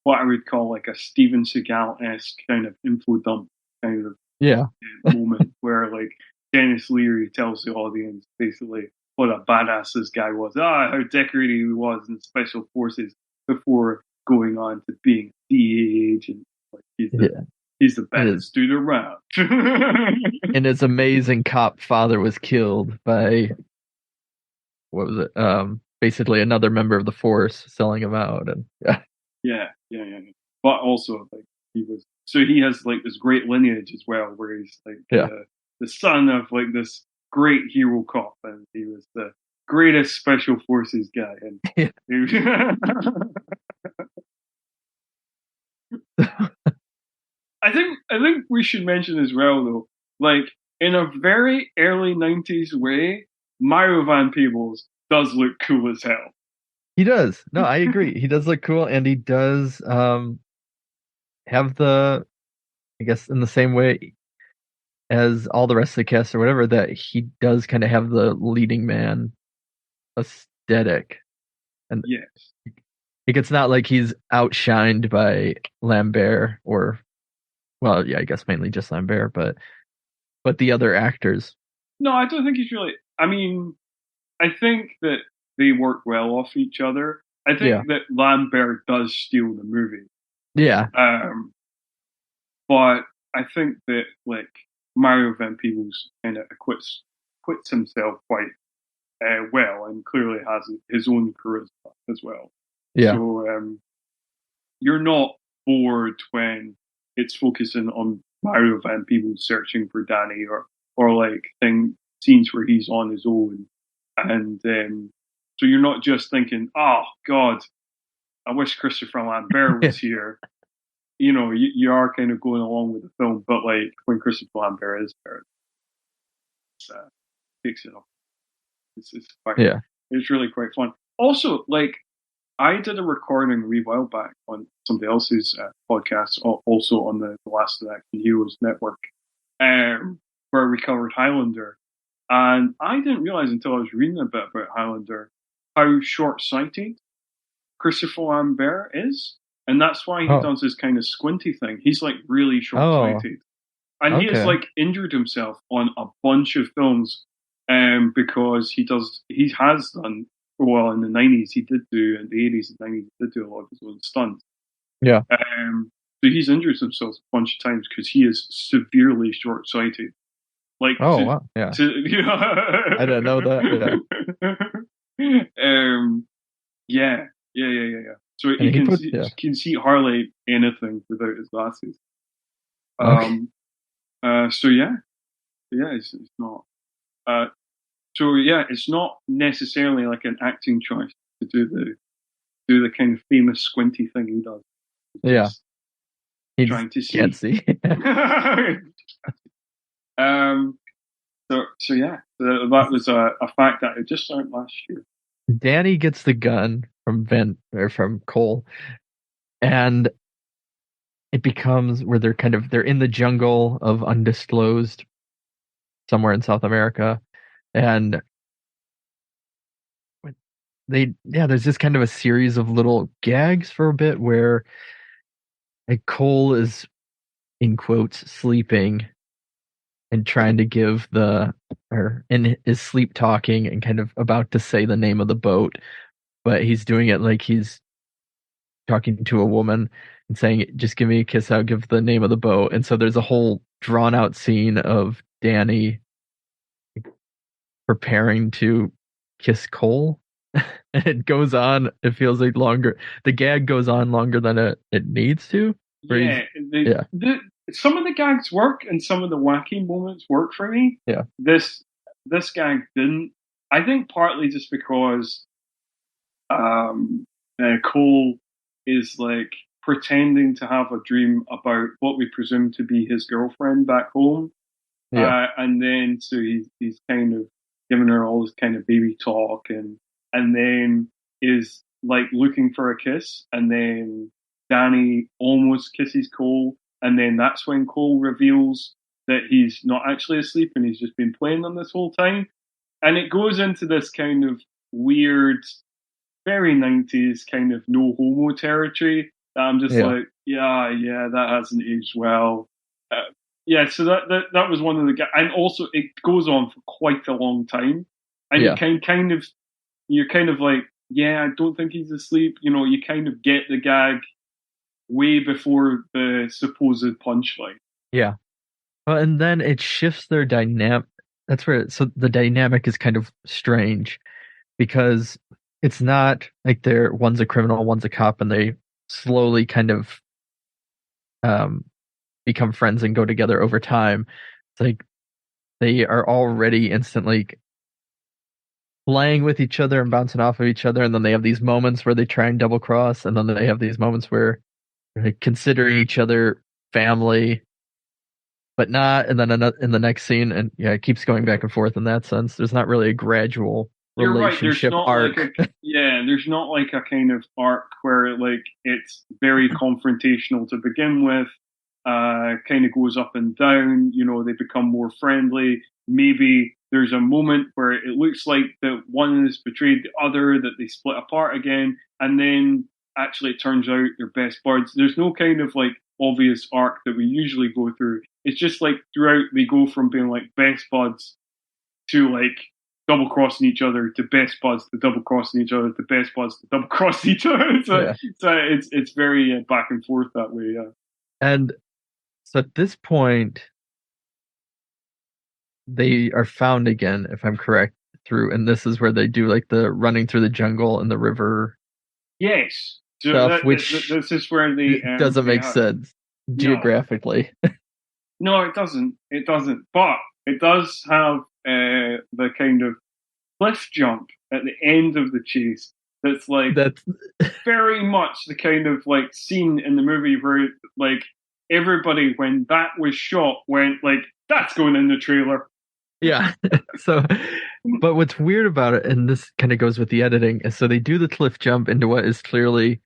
Speaker 1: what I would call a Steven Seagal-esque kind of info dump kind of moment where Dennis Leary tells the audience basically what a badass this guy was, how decorated he was in special forces before going on to being a DEA agent. He's He's the best dude around.
Speaker 2: And his amazing cop father was killed by, what was it? Basically another member of the force selling him out. And
Speaker 1: yeah. But also, like, he has like this great lineage as well, where he's like the son of like this great hero cop, and he was the greatest special forces guy. And I think we should mention as well, though, like in a very early 90s way, Mario Van Peebles does look cool as hell.
Speaker 2: He does. No, I agree. He does look cool, and he does have the, I guess, in the same way as all the rest of the cast or whatever, that he does kind of have the leading man aesthetic. And
Speaker 1: yes,
Speaker 2: it's not like he's outshined by Lambert or, well, yeah, I guess mainly just Lambert, but the other actors.
Speaker 1: No, I don't think he's really. I mean, I think that they work well off each other. I think that Lambert does steal the movie.
Speaker 2: Yeah.
Speaker 1: But I think that like Mario Van Peebles kind of acquits himself quite well, and clearly has his own charisma as well.
Speaker 2: Yeah.
Speaker 1: So you're not bored when it's focusing on Mario Van Peebles searching for Danny, or like scenes where he's on his own, and so you're not just thinking, oh God, I wish Christopher Lambert was here. You know, you are kind of going along with the film, but like when Christopher Lambert is there, it takes it up. It's quite, it's really quite fun. Also, like, I did a recording a wee while back on somebody else's podcast, also on the Last of the Action Heroes network, where we covered Highlander. And I didn't realize until I was reading a bit about Highlander how short-sighted Christopher Lambert is. And that's why he does this kind of squinty thing. He's like really short-sighted. And he has like injured himself on a bunch of films because he has done, well, in the 90s he did do, in the 80s and 90s he did do a lot of his own stunts.
Speaker 2: Yeah.
Speaker 1: So he's injured himself a bunch of times because he is severely short-sighted. Like,
Speaker 2: wow. Yeah. I didn't know that.
Speaker 1: Yeah. So he can see hardly anything without his glasses. So it's not. It's not necessarily like an acting choice to do the kind of famous squinty thing he does.
Speaker 2: He's
Speaker 1: trying to see.
Speaker 2: Can't see.
Speaker 1: That was a fact that I just learned last year.
Speaker 2: Danny gets the gun from Cole, and it becomes where they're in the jungle of undisclosed somewhere in South America, and there's this kind of a series of little gags for a bit where Cole is, in quotes, sleeping and trying to give and is sleep talking and kind of about to say the name of the boat, but he's doing it like he's talking to a woman and saying, just give me a kiss, I'll give the name of the boat. And so there's a whole drawn out scene of Danny preparing to kiss Cole. And it goes on, it feels like longer. The gag goes on longer than it needs to. Some of the gags work and some of the wacky moments work for me. Yeah.
Speaker 1: This gag didn't. I think partly just because Cole is like pretending to have a dream about what we presume to be his girlfriend back home. Yeah. And then so he's kind of giving her all this kind of baby talk and then is like looking for a kiss, and then Danny almost kisses Cole. And then that's when Cole reveals that he's not actually asleep and he's just been playing them this whole time. And it goes into this kind of weird, very 90s kind of no homo territory that I'm just like, that hasn't aged well. So that was one of the... And also it goes on for quite a long time. And you're kind of like, I don't think he's asleep. You know, you kind of get the gag way before the supposed punchline.
Speaker 2: Yeah. Well, and then it shifts their dynamic. That's where, so the dynamic is kind of strange because it's not like one's a criminal, one's a cop, and they slowly kind of become friends and go together over time. It's like they are already instantly playing with each other and bouncing off of each other, and then they have these moments where they try and double cross, and then they have these moments where they consider each other family, but not, and then in the next scene, and yeah, it keeps going back and forth in that sense. There's not really a gradual relationship arc.
Speaker 1: There's not like a kind of arc where like it's very confrontational to begin with, kind of goes up and down, they become more friendly. Maybe there's a moment where it looks like that one has betrayed the other, that they split apart again, and then actually it turns out they're best buds. There's no kind of like obvious arc that we usually go through. It's just like throughout they go from being like best buds to like double crossing each other to best buds to double crossing each other to best buds to double crossing each other. So it's very back and forth that way. Yeah.
Speaker 2: And so at this point, they are found again, if I'm correct, and this is where they do like the running through the jungle and the river.
Speaker 1: Yes. So
Speaker 2: stuff, which
Speaker 1: this is where they
Speaker 2: doesn't make sense geographically.
Speaker 1: No, it doesn't. It doesn't. But it does have the kind of cliff jump at the end of the chase. That's very much the kind of like scene in the movie where like everybody, when that was shot, went like, "That's going in the trailer."
Speaker 2: Yeah. So, but what's weird about it, and this kind of goes with the editing, is so they do the cliff jump into what is clearly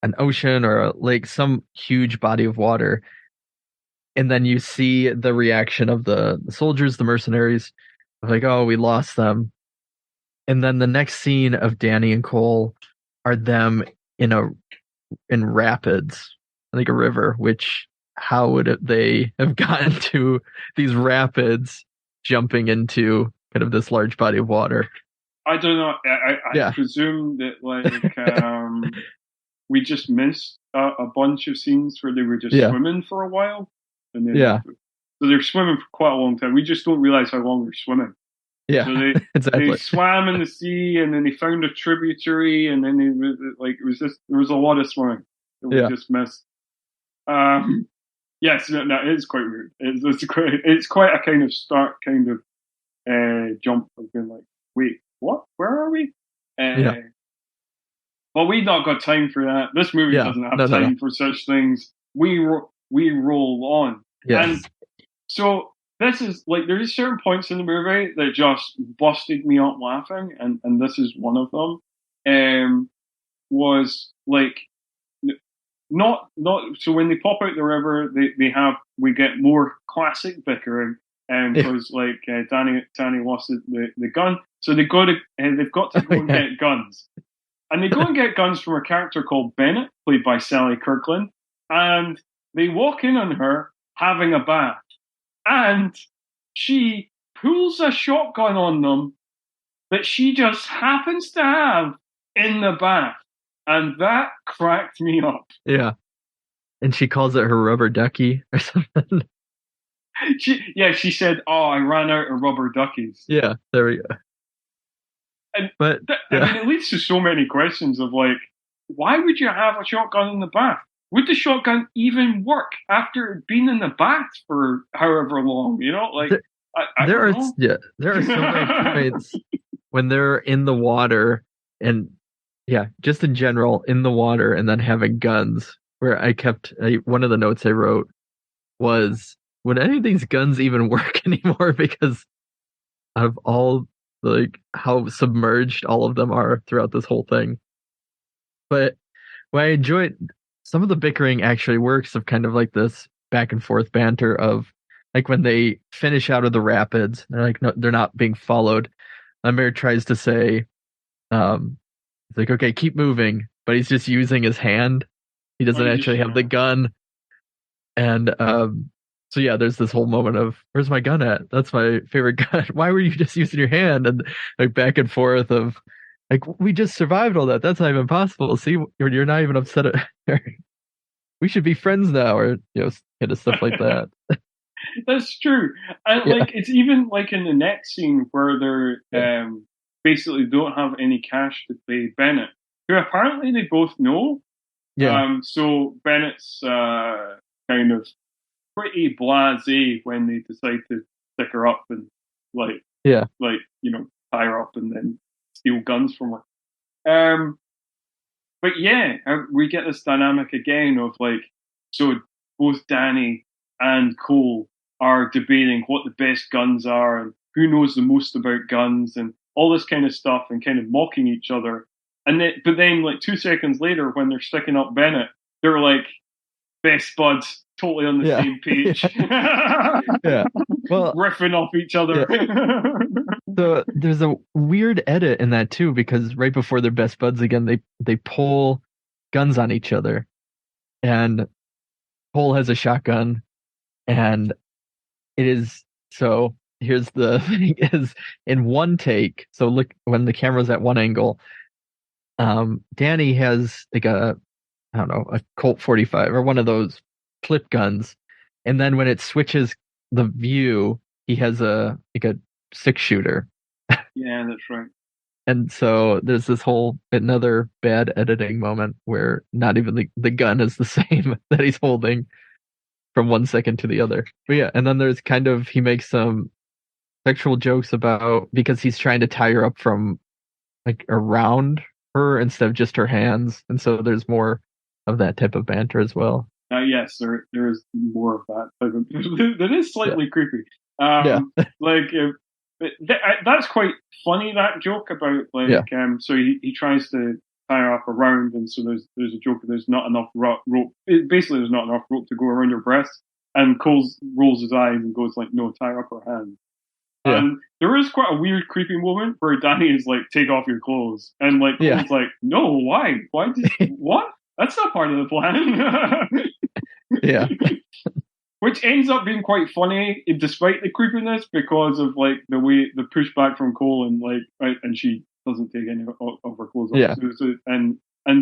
Speaker 2: an ocean or a lake, some huge body of water. And then you see the reaction of the soldiers, the mercenaries, like, oh, we lost them. And then the next scene of Danny and Cole are them in rapids, like a river, which how would they have gotten to these rapids jumping into kind of this large body of water?
Speaker 1: I don't know. I presume that like we just missed a bunch of scenes where they were just swimming for a while. And then so they're swimming for quite a long time. We just don't realize how long they're swimming.
Speaker 2: Yeah,
Speaker 1: so they swam in the sea, and then they found a tributary, and then there was a lot of swimming that we just missed. Yes, no, it is quite weird. It's quite a kind of stark kind of jump of being like, wait, what? Where are we? But we've not got time for that. This movie doesn't have time for such things. We roll on.
Speaker 2: Yes.
Speaker 1: And so this is like, there's certain points in the movie that just busted me up laughing, and this is one of them. Was like, not so when they pop out the river, we get more classic bickering, because like Danny lost the gun, so they've got to go and get guns, and they go and get guns from a character called Bennett, played by Sally Kirkland, and they walk in on her having a bath, and she pulls a shotgun on them that she just happens to have in the bath. And that cracked me up.
Speaker 2: Yeah. And she calls it her rubber ducky or something.
Speaker 1: She said, "Oh, I ran out of rubber duckies."
Speaker 2: Yeah, there we go.
Speaker 1: And I mean, it leads to so many questions of like, why would you have a shotgun in the bath? Would the shotgun even work after it had been in the bath for however long? Like there are so many points when they're in the water and. Yeah, just in general, in the water and then having guns, where one of the notes I wrote was, would any of these guns even work anymore? Because of all, like, how submerged all of them are throughout this whole thing. But what I enjoyed, some of the bickering actually works of kind of like this back and forth banter of, like, when they finish out of the rapids, they're like, no, they're not being followed. Lambert tries to say, it's like, okay, keep moving, but he's just using his hand. He doesn't actually have the gun. And so yeah, there's this whole moment of, where's my gun at? That's my favorite gun. Why were you just using your hand? And like back and forth of like, we just survived all that. That's not even possible. See, you're not even upset at
Speaker 2: we should be friends now, or kind of stuff like that.
Speaker 1: That's true. And
Speaker 2: Yeah.
Speaker 1: like, it's even like in the next scene where they're basically don't have any cash to pay Bennett, who apparently they both know.
Speaker 2: Yeah.
Speaker 1: So Bennett's kind of pretty blasé when they decide to stick her up and tie her up and then steal guns from her. But yeah, we get this dynamic again of like, so both Danny and Cole are debating what the best guns are and who knows the most about guns and all this kind of stuff and kind of mocking each other. But then like 2 seconds later, when they're sticking up Bennett, they're like best buds, totally on the same page.
Speaker 2: Yeah. Well,
Speaker 1: riffing off each other.
Speaker 2: Yeah. So there's a weird edit in that too, because right before they're best buds again, they pull guns on each other, and Cole has a shotgun, and it is so. Here's the thing: is in one take. So look, when the camera's at one angle, Danny has like a Colt 45 or one of those clip guns, and then when it switches the view, he has a 6-shooter.
Speaker 1: Yeah, that's right.
Speaker 2: And so there's this whole another bad editing moment where not even the gun is the same that he's holding from 1 second to the other. But yeah, and then there's he makes some sexual jokes about, because he's trying to tie her up from like around her instead of just her hands, and so there's more of that type of banter as well.
Speaker 1: Yes, there is more of that. That is slightly creepy. That's quite funny, that joke about so he tries to tie her up around, and so there's a joke that there's not enough rope. Basically, there's not enough rope to go around her breasts, and Cole rolls his eyes and goes like, "No, tie her up her hand." Yeah. And there is quite a weird, creepy moment where Danny is like, "Take off your clothes," and like Cole's like, "No, why? Why did what? That's not part of the plan."
Speaker 2: Yeah.
Speaker 1: Which ends up being quite funny, despite the creepiness, because of like the pushback from Cole and she doesn't take any of her clothes off.
Speaker 2: Yeah.
Speaker 1: So, and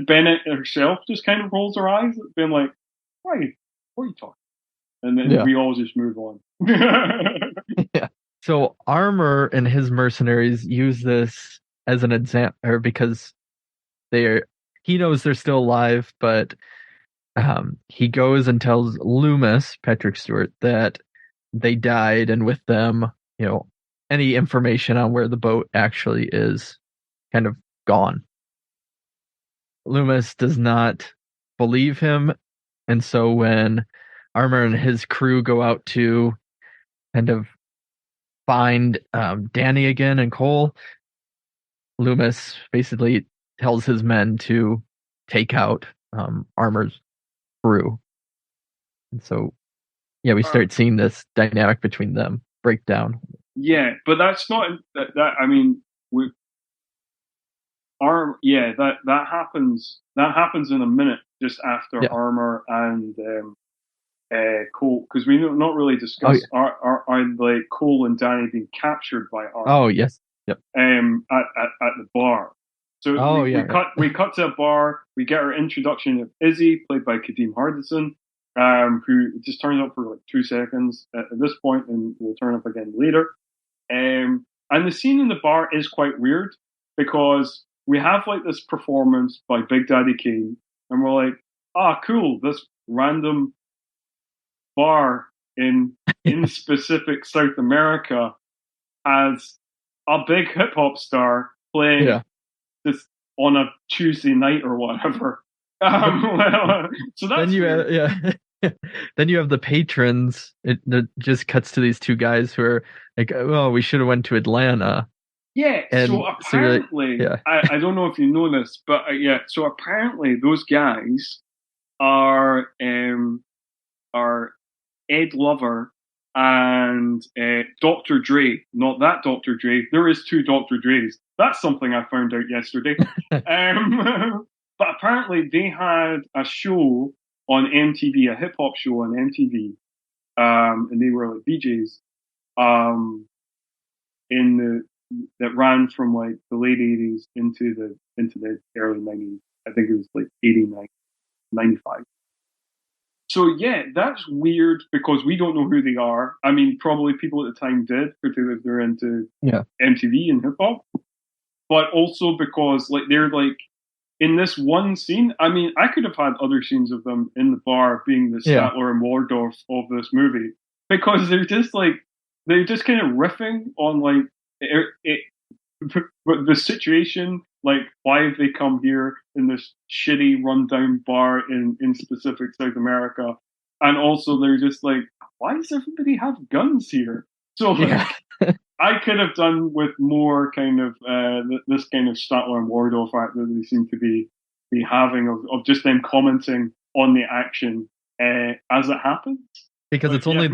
Speaker 1: Bennett herself just kind of rolls her eyes, being like, "Why? What are you talking?" And then we all just move on.
Speaker 2: Yeah. So Armor and his mercenaries use this as an example, because he knows they're still alive, but he goes and tells Loomis, Patrick Stewart, that they died, and with them, any information on where the boat actually is kind of gone. Loomis does not believe him, and so when Armor and his crew go out to kind of find Danny again and Cole, Loomis basically tells his men to take out Armor's crew. And so, we start seeing this dynamic between them break down.
Speaker 1: Yeah, but that's not that. I mean, that happens. That happens in a minute, just after Armor and Cole, because we not really discussed are like Cole and Danny being captured by Armor.
Speaker 2: Oh yes, yep.
Speaker 1: At the bar. So we cut to a bar. We get our introduction of Izzy, played by Kadeem Hardison, who just turns up for like 2 seconds at this point, and will turn up again later. And the scene in the bar is quite weird, because we have like this performance by Big Daddy Kane, and we're like, cool, this random bar in specific South America has a big hip hop star playing this on a Tuesday night or whatever. So that's
Speaker 2: then you have the patrons. It just cuts to these two guys who are like, "Oh, we should have went to Atlanta."
Speaker 1: Yeah.
Speaker 2: And
Speaker 1: so apparently, I don't know if you know this, but so apparently those guys are Ed Lover and Doctor Dre. Not that Doctor Dre. There is 2 Dr. Dre's. That's something I found out yesterday. But apparently they had a show on MTV, a hip hop show on MTV, and they were like DJs, that ran from like the late 80s into the early 90s. I think it was like 89, 95. So yeah, that's weird because we don't know who they are. I mean, probably people at the time did, particularly if they're into MTV and hip hop. But also because like they're like in this one scene. I mean, I could have had other scenes of them in the bar being the Statler and Waldorf of this movie because they're just kind of riffing on like the situation. Like, why have they come here in this shitty, rundown bar in specific South America? And also, they're just like, why does everybody have guns here? So, like, I could have done with more kind of this kind of Statler and Waldorf act that they seem to be having of just them commenting on the action as it happens.
Speaker 2: Because it's only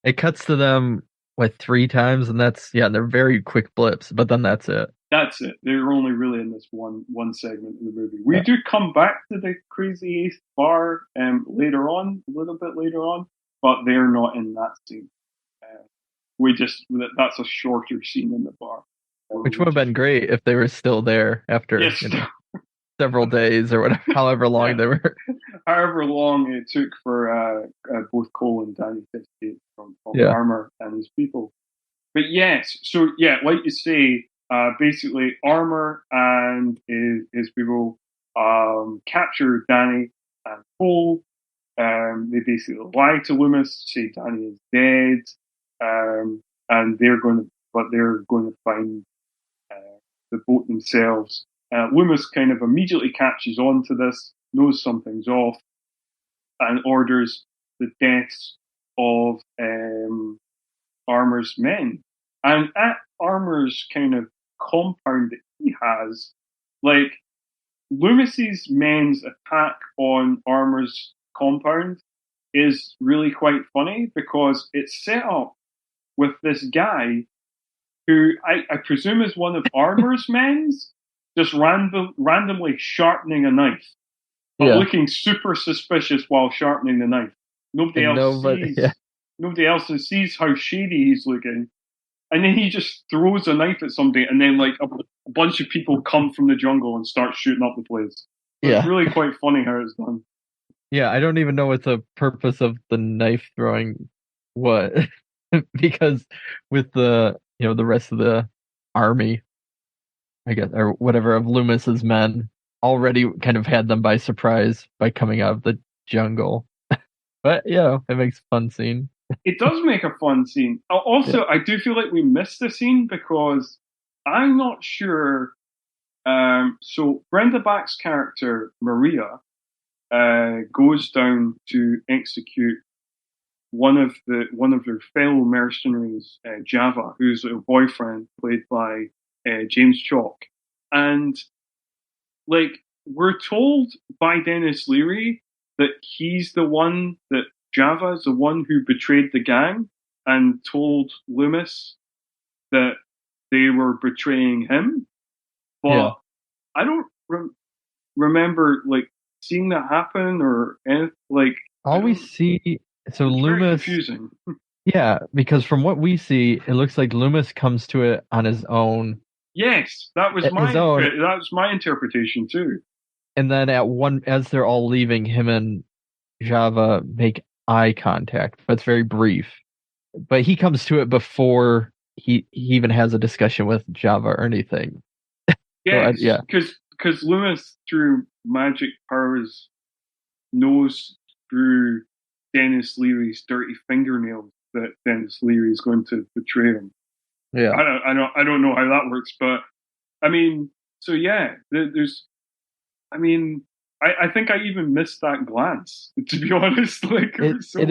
Speaker 2: it cuts to them like 3 times, and they're very quick blips, but then that's it.
Speaker 1: That's it. They're only really in this one segment of the movie. We do come back to the Crazy Eighth bar later on, a little bit later on, but they're not in that scene. That's a shorter scene in the bar.
Speaker 2: Which would have been great if they were still there after several days or whatever, however long they were.
Speaker 1: However long it took for both Cole and Danny to escape from Armour and his people. But yes, so yeah, like you say, basically Armour and his people capture Danny and Cole. They basically lie to Loomis, say Danny is dead, and they're going to find the boat themselves. Loomis kind of immediately catches on to this, knows something's off, and orders the deaths of Armour's men. And at Armour's kind of compound that he has, like, Loomis's men's attack on Armour's compound is really quite funny because it's set up with this guy who I presume is one of Armour's men's, just randomly sharpening a knife, but looking super suspicious while sharpening the knife. Nobody else sees how shady he's looking. And then he just throws a knife at somebody, and then like a bunch of people come from the jungle and start shooting up the place. It's really quite funny how it's done.
Speaker 2: Yeah, I don't even know what the purpose of the knife throwing was. Because with the rest of the army, I guess, or whatever, of Loomis's men already kind of had them by surprise by coming out of the jungle. But yeah, it makes a fun scene.
Speaker 1: It does make a fun scene. Also, I do feel like we missed the scene because I'm not sure. So Brenda Bach's character Maria goes down to execute one of their fellow mercenaries, Java, who's her boyfriend, played by James Chalk. And like, we're told by Dennis Leary that he's the one, that Java is the one who betrayed the gang and told Loomis that they were betraying him. But I don't remember like seeing that happen or anything. Like,
Speaker 2: all we see. So
Speaker 1: it's
Speaker 2: Loomis,
Speaker 1: very confusing.
Speaker 2: Yeah, because from what we see, it looks like Loomis comes to it on his own.
Speaker 1: Yes, that was my interpretation too.
Speaker 2: And then as they're all leaving, him and Java make eye contact, but it's very brief. But he comes to it before he even has a discussion with Java or anything.
Speaker 1: Yes, because Loomis, through magic powers, knows through Dennis Leary's dirty fingernails that Dennis Leary is going to betray him.
Speaker 2: Yeah,
Speaker 1: I don't know how that works, but I mean, so yeah, there's. I mean, I think I even missed that glance, to be honest. Like,
Speaker 2: it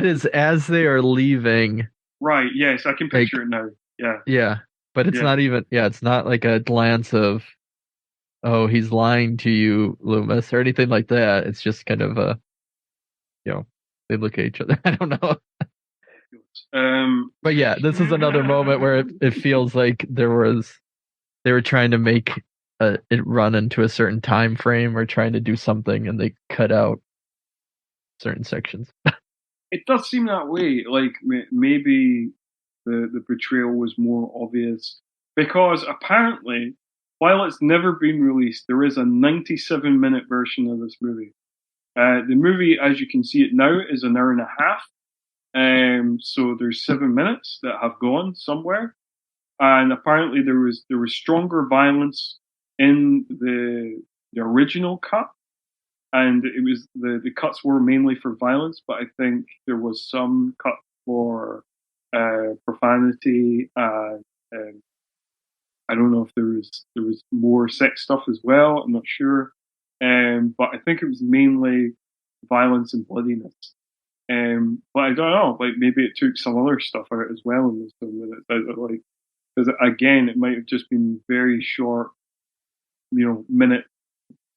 Speaker 2: is as they are leaving.
Speaker 1: Right. Yes, I can picture it now. Yeah.
Speaker 2: Yeah, but it's not even. Yeah, it's not like a glance of, oh, he's lying to you, Loomis, or anything like that. It's just kind of a. They look at each other. I don't know. But yeah, this is another moment where it feels like they were trying to make it run into a certain time frame or trying to do something, and they cut out certain sections.
Speaker 1: It does seem that way. Like maybe the betrayal was more obvious because apparently, while it's never been released, there is a 97-minute version of this movie. The movie, as you can see it now, is an hour and a half. So there's 7 minutes that have gone somewhere, and apparently there was stronger violence in the original cut, and it was the cuts were mainly for violence, but I think there was some cut for profanity, and I don't know if there was more sex stuff as well. I'm not sure, but I think it was mainly violence and bloodiness. But I don't know. Like maybe it took some other stuff out as well in this film. Like, because again, it might have just been very short, minute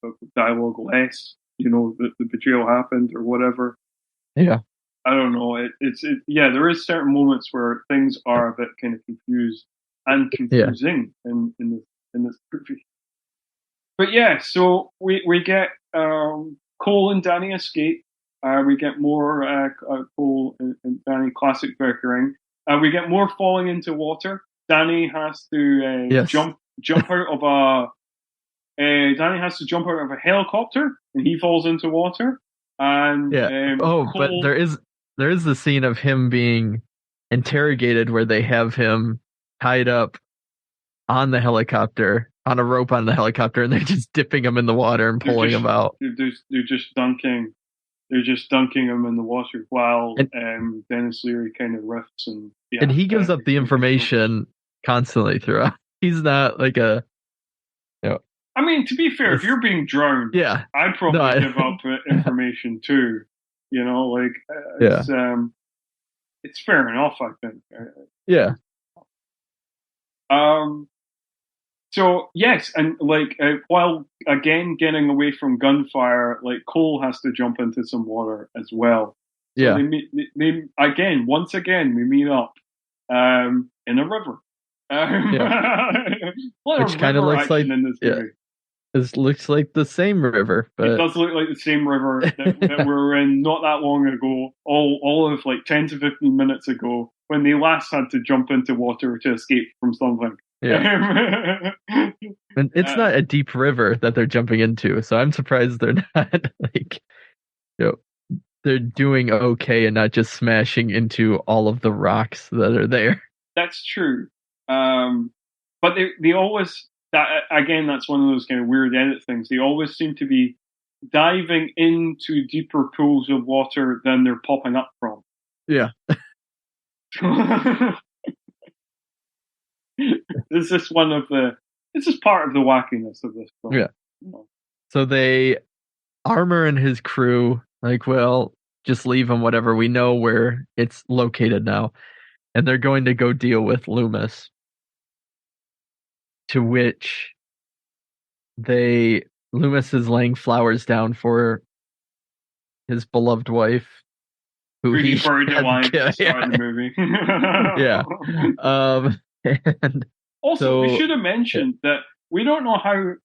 Speaker 1: of dialogue less. That the betrayal happened or whatever.
Speaker 2: Yeah.
Speaker 1: I don't know. There is certain moments where things are a bit kind of confused and confusing in this movie. But yeah, so we get Cole and Danny escape. We get more Cole and Danny classic bickering. We get more falling into water. Danny has to jump out of a. Danny has to jump out of a helicopter, and he falls into water. And Cole,
Speaker 2: but there is the scene of him being interrogated where they have him tied up on the helicopter, on a rope on the helicopter, and they're just dipping him in the water and pulling him out.
Speaker 1: They're just dunking. They're just dunking him in the water while Dennis Leary kind of riffs
Speaker 2: and he gives up the information constantly throughout. He's not like a.
Speaker 1: I mean, to be fair, if you're being drowned, I'd probably give up information too. It's fair enough, I think.
Speaker 2: Yeah.
Speaker 1: So yes, and while again getting away from gunfire, Cole has to jump into some water as well. So once again, we meet up in a river.
Speaker 2: Which kind of looks like
Speaker 1: in this movie.
Speaker 2: It looks like the same river, but
Speaker 1: it does look like the same river that we were in not that long ago. All of 10 to 15 minutes ago, when they last had to jump into water to escape from something.
Speaker 2: Yeah. And it's not a deep river that they're jumping into, so I'm surprised they're not they're doing okay and not just smashing into all of the rocks that are there.
Speaker 1: That's true. But they always, that's one of those kind of weird edit things. They always seem to be diving into deeper pools of water than they're popping up from.
Speaker 2: Yeah.
Speaker 1: This is part of the wackiness of this film.
Speaker 2: Yeah. So Armor and his crew, just leave him, whatever. We know where it's located now. And they're going to go deal with Loomis. To which Loomis is laying flowers down for his beloved wife, who he
Speaker 1: buried alive at the start of the movie.
Speaker 2: Yeah. And
Speaker 1: also, we should have mentioned that we don't know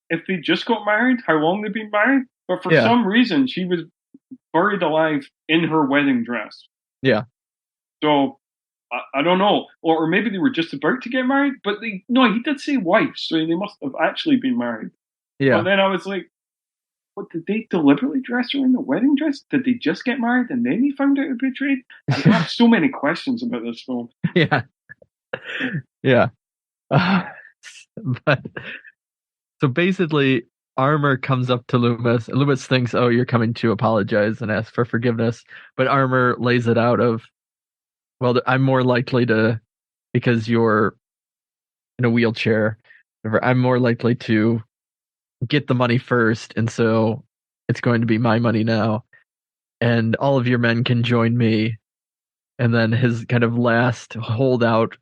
Speaker 1: if they just got married, how long they've been married, but for some reason she was buried alive in her wedding dress.
Speaker 2: Yeah.
Speaker 1: So I don't know, or maybe they were just about to get married, but he did say wife, so they must have actually been married.
Speaker 2: Yeah.
Speaker 1: But then I was like, what, did they deliberately dress her in the wedding dress? Did they just get married and then he found out he betrayed? I have so many questions about this film.
Speaker 2: Yeah. Yeah. But so basically, Armor comes up to Loomis, and Loomis thinks, "Oh, you're coming to apologize and ask for forgiveness." But Armor lays it out of, "Well, I'm more likely to, because you're in a wheelchair, I'm more likely to get the money first, and so it's going to be my money now, and all of your men can join me." And then his kind of last holdout,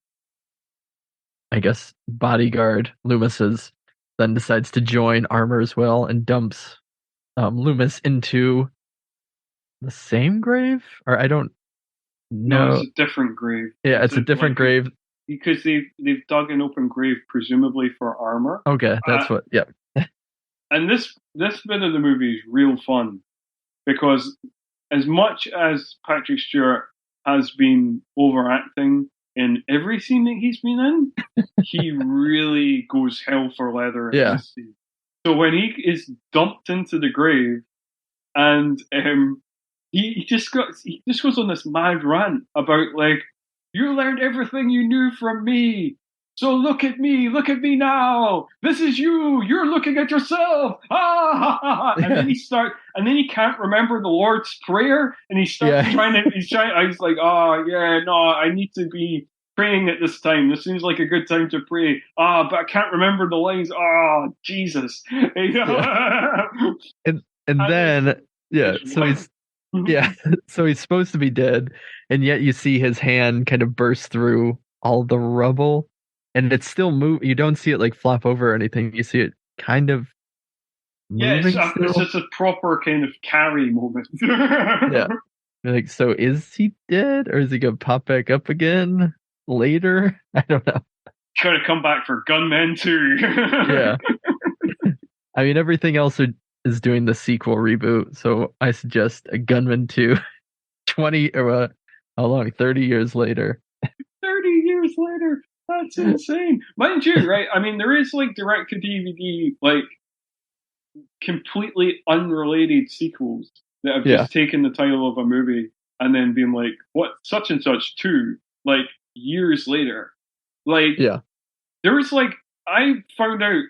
Speaker 2: I guess, bodyguard, Loomis's, then decides to join Armor as well and dumps Loomis into the same grave? Or I don't know.
Speaker 1: No, it's a different grave.
Speaker 2: Yeah, it's a different grave.
Speaker 1: Because they've dug an open grave, presumably for Armor.
Speaker 2: Okay, that's yeah.
Speaker 1: And this bit of the movie is real fun, because as much as Patrick Stewart has been overacting in every scene that he's been in, he really goes hell for leather in this scene. So when he is dumped into the grave, and he just goes on this mad rant about like, you learned everything you knew from me. So look at me now. This is you. You're looking at yourself. And then he can't remember the Lord's Prayer, and he starts I was like, oh yeah, no, I need to be praying at this time. This seems like a good time to pray. But I can't remember the lines. Oh, Jesus.
Speaker 2: And then so he's supposed to be dead, and yet you see his hand kind of burst through all the rubble, and it's still moving. You don't see it like flop over or anything. You see it kind of moving.
Speaker 1: It's just a proper kind of carry moment.
Speaker 2: Yeah. Like, so is he dead, or is he gonna pop back up again later? I don't know.
Speaker 1: Trying to come back for Gunmen too.
Speaker 2: Yeah. I mean, everything else is doing the sequel reboot, so I suggest a Gunmen 2 how long? 30 years later.
Speaker 1: 30 years later. That's insane. Mind you, right? I mean, there is like direct to DVD, like completely unrelated sequels that have just taken the title of a movie and then been like, what, such and such 2, like years later. Like, there was like, I found out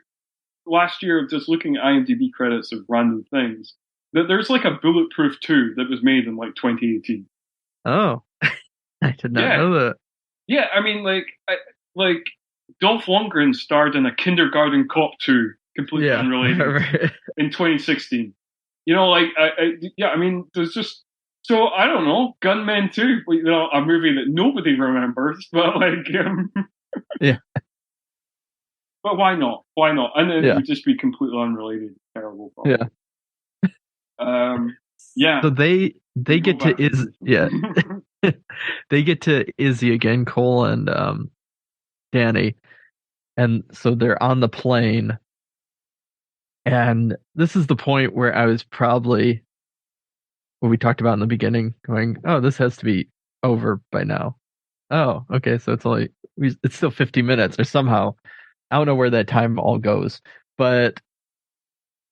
Speaker 1: last year, just looking at IMDb credits of random things, that there's like a Bulletproof 2 that was made in like 2018.
Speaker 2: Oh, I did not know that.
Speaker 1: Yeah, I mean, like Dolph Lundgren starred in a Kindergarten Cop 2, completely unrelated, in 2016. You know, like, I mean, there's just, so I don't know, Gunmen 2, you know, a movie that nobody remembers, but like,
Speaker 2: yeah.
Speaker 1: But why not? Why not? And then it would just be completely unrelated. Terrible. Problem. Yeah.
Speaker 2: So they get to they get to Izzy again, Cole and Danny, and so they're on the plane. And this is the point where I was probably, what we talked about in the beginning, going, oh, this has to be over by now. Oh, okay, so it's still 50 minutes or somehow. I don't know where that time all goes. But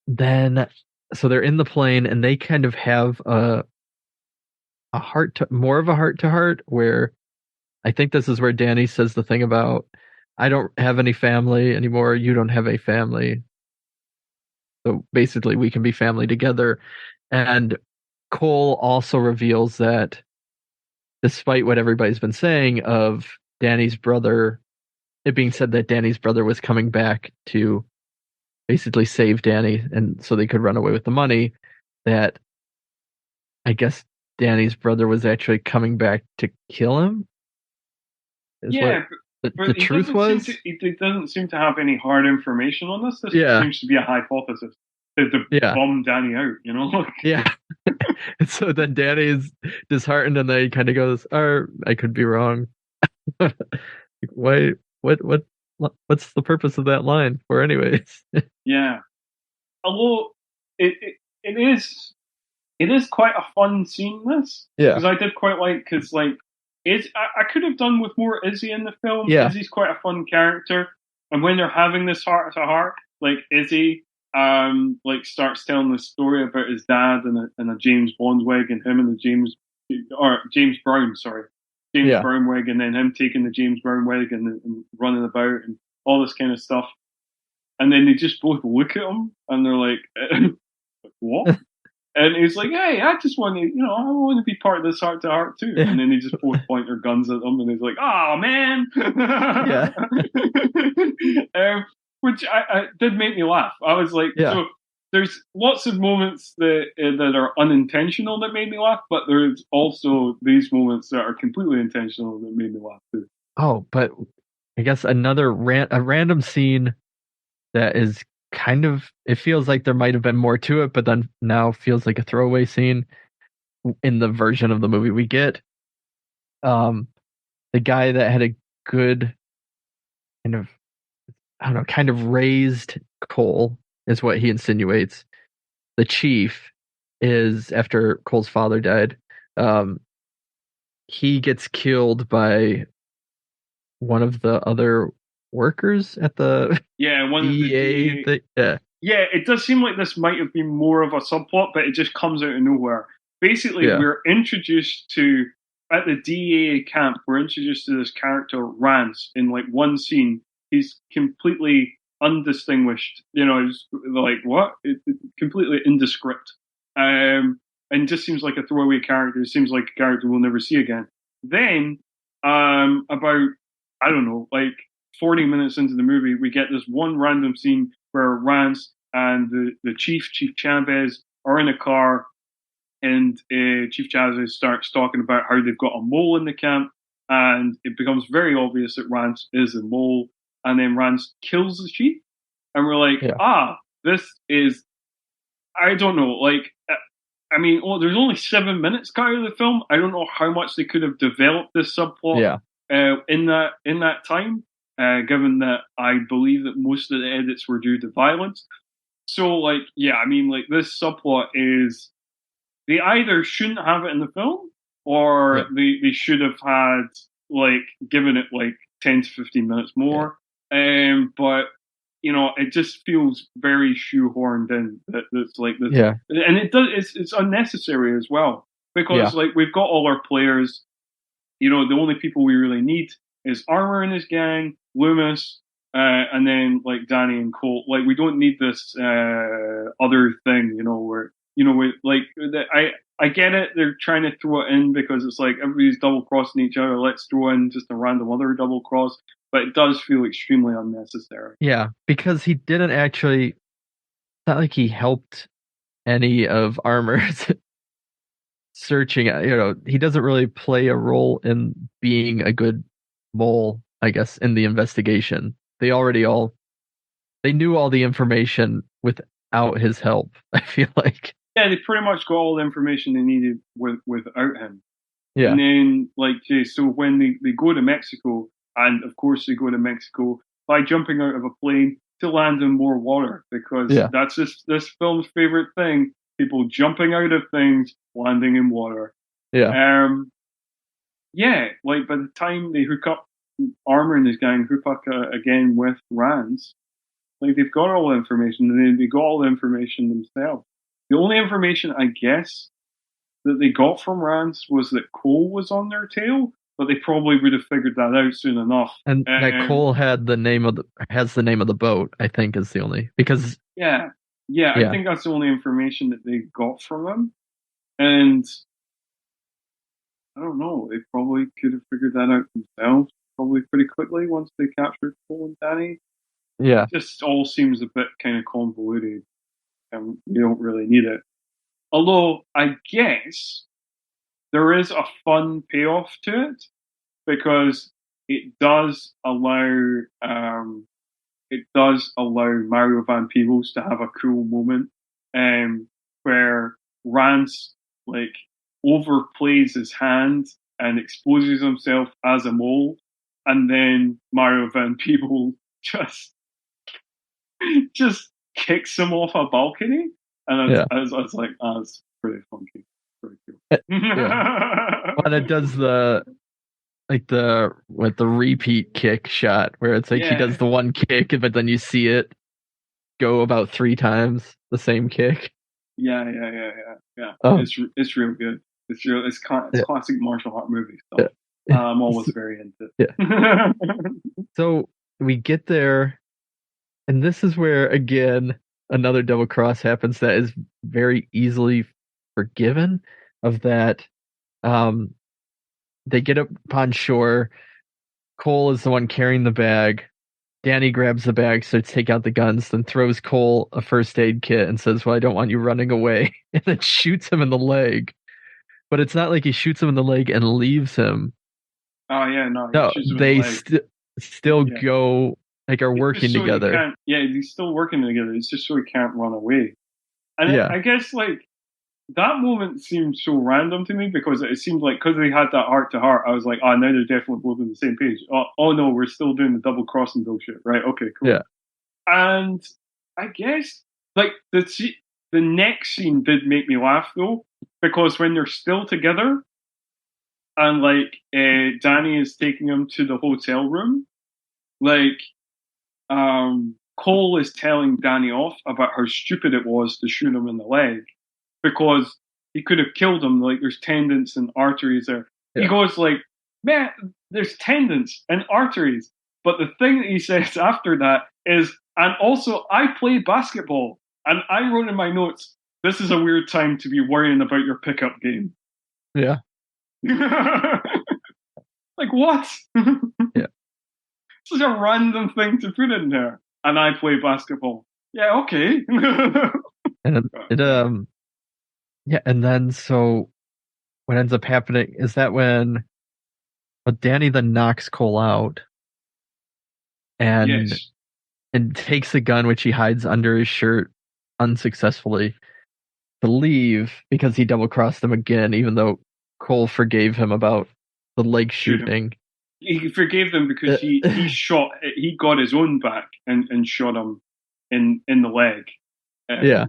Speaker 2: then, so they're in the plane and they kind of have more of a heart-to-heart, where I think this is where Danny says the thing about, I don't have any family anymore, you don't have a family. So basically we can be family together. And Cole also reveals that despite what everybody's been saying of Danny's brother, it being said that Danny's brother was coming back to basically save Danny and so they could run away with the money, that I guess Danny's brother was actually coming back to kill him. But the truth was,
Speaker 1: it doesn't seem to have any hard information on this. This seems to be a hypothesis to bomb Danny out, you know?
Speaker 2: And so then Danny is disheartened, and then he kind of goes, I could be wrong. Why? What's the purpose of that line for, anyways?
Speaker 1: Yeah. Although it is quite a fun scene, this.
Speaker 2: Yeah.
Speaker 1: Because I did quite like, because like, I could have done with more Izzy in the film.
Speaker 2: Yeah.
Speaker 1: Izzy's quite a fun character. And when they're having this heart to heart, like Izzy starts telling the story about his dad and a James Bond wig, and him and the James Brown wig, and then him taking the James Brown wig and running about and all this kind of stuff. And then they just both look at him and they're like, what? And he's like, hey, I just want to, I want to be part of this heart to heart too. And then they just both point their guns at him and he's like, oh man. Which I did make me laugh. I was like, so there's lots of moments that are unintentional that made me laugh, but there's also these moments that are completely intentional that made me laugh too.
Speaker 2: Oh, but I guess a random scene that is kind of, it feels like there might have been more to it, but then now feels like a throwaway scene in the version of the movie we get. The guy that had a good kind of raised Cole is what he insinuates. The chief is, after Cole's father died, he gets killed by one of the other workers at the
Speaker 1: one
Speaker 2: DEA
Speaker 1: of the DEA. Yeah, it does seem like this might have been more of a subplot, but it just comes out of nowhere. Basically,
Speaker 2: Yeah.
Speaker 1: we're introduced to, at the DEA camp, we're introduced to this character, Rance, in like one scene. He's completely undistinguished. He's like, what? Completely indescript. And just seems like a throwaway character. It seems like a character we'll never see again. Then, about, I don't know, like 40 minutes into the movie, we get this one random scene where Rance and the Chief Chavez, are in a car, and Chief Chavez starts talking about how they've got a mole in the camp, and it becomes very obvious that Rance is the mole, and then Rance kills the chief, and we're like, this is, I don't know, like, there's only 7 minutes cut out of the film. I don't know how much they could have developed this subplot in that time, given that I believe that most of the edits were due to violence. So, like, this subplot is, they either shouldn't have it in the film, or they should have had, like, given it, like, 10 to 15 minutes more. But, it just feels very shoehorned in. It's like this.
Speaker 2: Yeah.
Speaker 1: And it's unnecessary as well. Because, like, we've got all our players. The only people we really need is Armor and his gang, Loomis, and then, like, Danny and Colt. Like, we don't need this other thing, where, I get it, they're trying to throw it in because it's like everybody's double-crossing each other, let's throw in just a random other double-cross, but it does feel extremely unnecessary.
Speaker 2: Yeah, because he didn't actually, it's not like he helped any of Armor's searching, he doesn't really play a role in being a good mole, I guess, in the investigation. They knew all the information without his help, I feel like.
Speaker 1: Yeah, they pretty much got all the information they needed without him.
Speaker 2: Yeah.
Speaker 1: And then, like, so when they go to Mexico, and of course they go to Mexico by jumping out of a plane to land in more water, because that's this film's favorite thing, people jumping out of things, landing in water.
Speaker 2: Yeah.
Speaker 1: Like, by the time they hook up, Armor and his gang hook up again with Rance, like, they've got all the information, and they got all the information themselves. The only information, I guess, that they got from Rance was that Cole was on their tail, but they probably would have figured that out soon enough.
Speaker 2: And that Cole has the name of the boat, I think, is the only, because
Speaker 1: I think that's the only information that they got from him. And I don't know, they probably could have figured that out themselves probably pretty quickly once they captured Cole and Danny.
Speaker 2: Yeah.
Speaker 1: It just all seems a bit kind of convoluted, and you don't really need it. Although, I guess there is a fun payoff to it, because it does allow Mario Van Peebles to have a cool moment, where Rance, like, overplays his hand and exposes himself as a mole, and then Mario Van Peebles just kicks him off a balcony, and I was like, that's pretty funky, pretty cool.
Speaker 2: And it does the repeat kick shot where it's like he does the one kick, but then you see it go about 3 times the same kick.
Speaker 1: Yeah. It's real good. It's classic martial art movie stuff. I'm always very into it.
Speaker 2: So we get there, and this is where, again, another double cross happens that is very easily forgiven. Of that, they get up on shore. Cole is the one carrying the bag. Danny grabs the bag, starts to take out the guns, then throws Cole a first aid kit and says, "Well, I don't want you running away," and then shoots him in the leg. But it's not like he shoots him in the leg and leaves him.
Speaker 1: Oh yeah, no.
Speaker 2: They still go, like, are working together.
Speaker 1: He's still working together. It's just so he can't run away. And I guess, like, that moment seemed so random to me, because it seemed like, because they had that heart to heart, I was like, now they're definitely both on the same page. Oh no, we're still doing the double crossing bullshit, right? Okay, cool.
Speaker 2: Yeah.
Speaker 1: And I guess, like, the next scene did make me laugh though, because when they're still together, and like Danny is taking him to the hotel room, like, Cole is telling Danny off about how stupid it was to shoot him in the leg because he could have killed him. Like, there's tendons and arteries there. Yeah. He goes like, man, there's tendons and arteries. But the thing that he says after that is, and also I play basketball. And I wrote in my notes, this is a weird time to be worrying about your pickup game.
Speaker 2: Yeah.
Speaker 1: Like, what?
Speaker 2: Yeah.
Speaker 1: Such a random thing to put in there. And I play basketball. Yeah, okay.
Speaker 2: And yeah, and then so what ends up happening is that when Danny then knocks Cole out and takes the gun, which he hides under his shirt unsuccessfully, to leave because he double-crossed him again, even though Cole forgave him about the leg shooting.
Speaker 1: He forgave them because he got his own back and shot him in the leg.
Speaker 2: Yeah.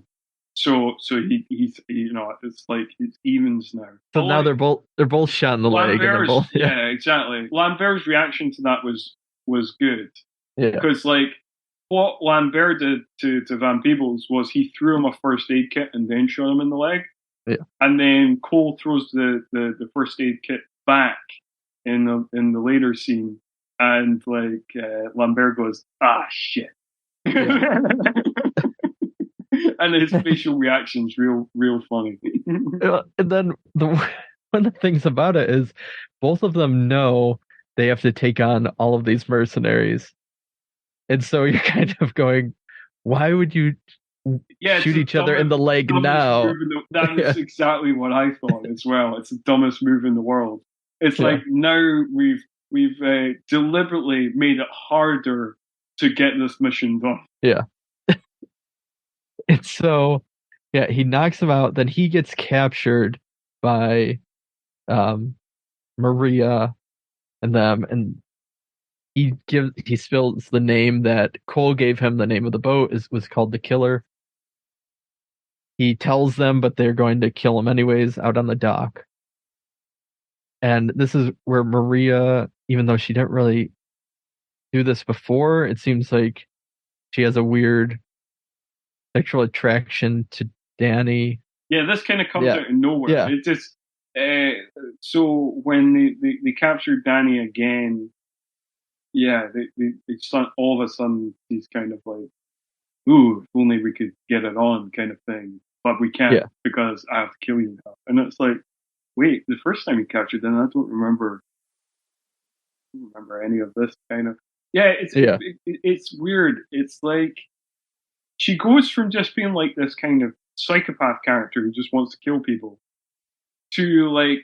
Speaker 1: So he's it's like it's evens now.
Speaker 2: So now they're both shot in the leg. And both,
Speaker 1: yeah, exactly. Lambert's reaction to that was good.
Speaker 2: Yeah.
Speaker 1: Because like what Lambert did to Van Peebles was he threw him a first aid kit and then shot him in the leg.
Speaker 2: Yeah.
Speaker 1: And then Cole throws the first aid kit back in the later scene, and like Lambert goes, "Ah, shit," yeah. And his facial reaction's real funny.
Speaker 2: And then one of the things about it is both of them know they have to take on all of these mercenaries, and so you're kind of going, "Why would you shoot each other in the leg now?"
Speaker 1: That's exactly what I thought as well. It's the dumbest move in the world. It's like now we've deliberately made it harder to get this mission done.
Speaker 2: Yeah. And so, yeah, he knocks him out. Then he gets captured by Maria and them, and he spills the name that Cole gave him. The name of the boat was called the Killer. He tells them, but they're going to kill him anyways out on the dock. And this is where Maria, even though she didn't really do this before, it seems like she has a weird sexual attraction to Danny.
Speaker 1: Yeah, this kind of comes out of nowhere. Yeah. It just so when they captured Danny again, yeah, they start, all of a sudden he's kind of like, ooh, if only we could get it on kind of thing, but we can't because I have to kill you now. And it's like, wait, the first time he captured them, I don't remember any of this kind of. Yeah, it's weird. It's like she goes from just being like this kind of psychopath character who just wants to kill people to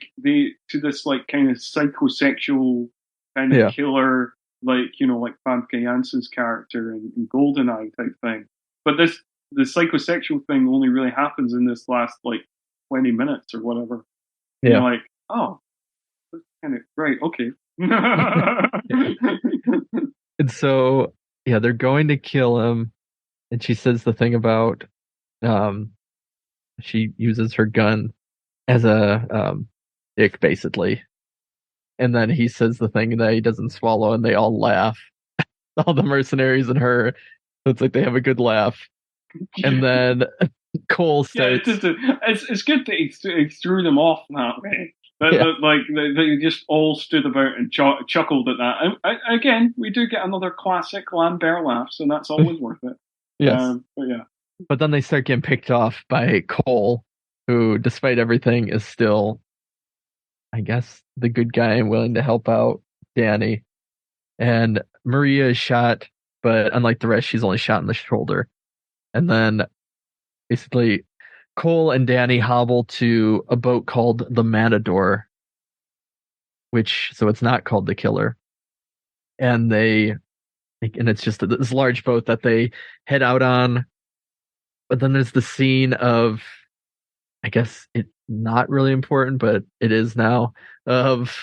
Speaker 1: this like kind of psychosexual kind of killer, like, you know, like Famke Janssen's character in GoldenEye type thing. But the psychosexual thing only really happens in this last like 20 minutes or whatever. Yeah. You're like, oh, that's kind of right, okay.
Speaker 2: And so, yeah, they're going to kill him, and she says the thing about she uses her gun as a dick, basically. And then he says the thing that he doesn't swallow, and they all laugh. All the mercenaries and her. So it's like they have a good laugh. And then Cole starts.
Speaker 1: Yeah, it's good that he threw them off that way. Like they just all stood about and chuckled at that. And again, we do get another classic Lambert laugh, so that's always worth it.
Speaker 2: Yes.
Speaker 1: But yeah.
Speaker 2: But then they start getting picked off by Cole, who, despite everything, is still, I guess, the good guy and willing to help out Danny. And Maria is shot, but unlike the rest, she's only shot in the shoulder. And then basically Cole and Danny hobble to a boat called the Matador, so it's not called the Killer. And it's just this large boat that they head out on. But then there's the scene of, I guess it's not really important, but it is now, of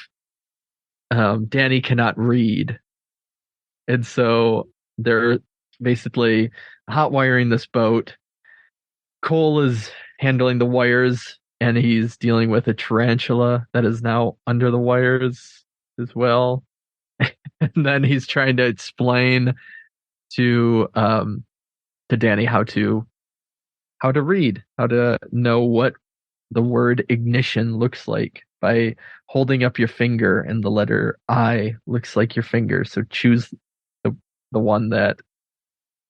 Speaker 2: Danny cannot read. And so they're basically hot wiring this boat. Cole is handling the wires, and he's dealing with a tarantula that is now under the wires as well. And then he's trying to explain to Danny how to read, how to know what the word ignition looks like by holding up your finger, and the letter I looks like your finger. So choose the one that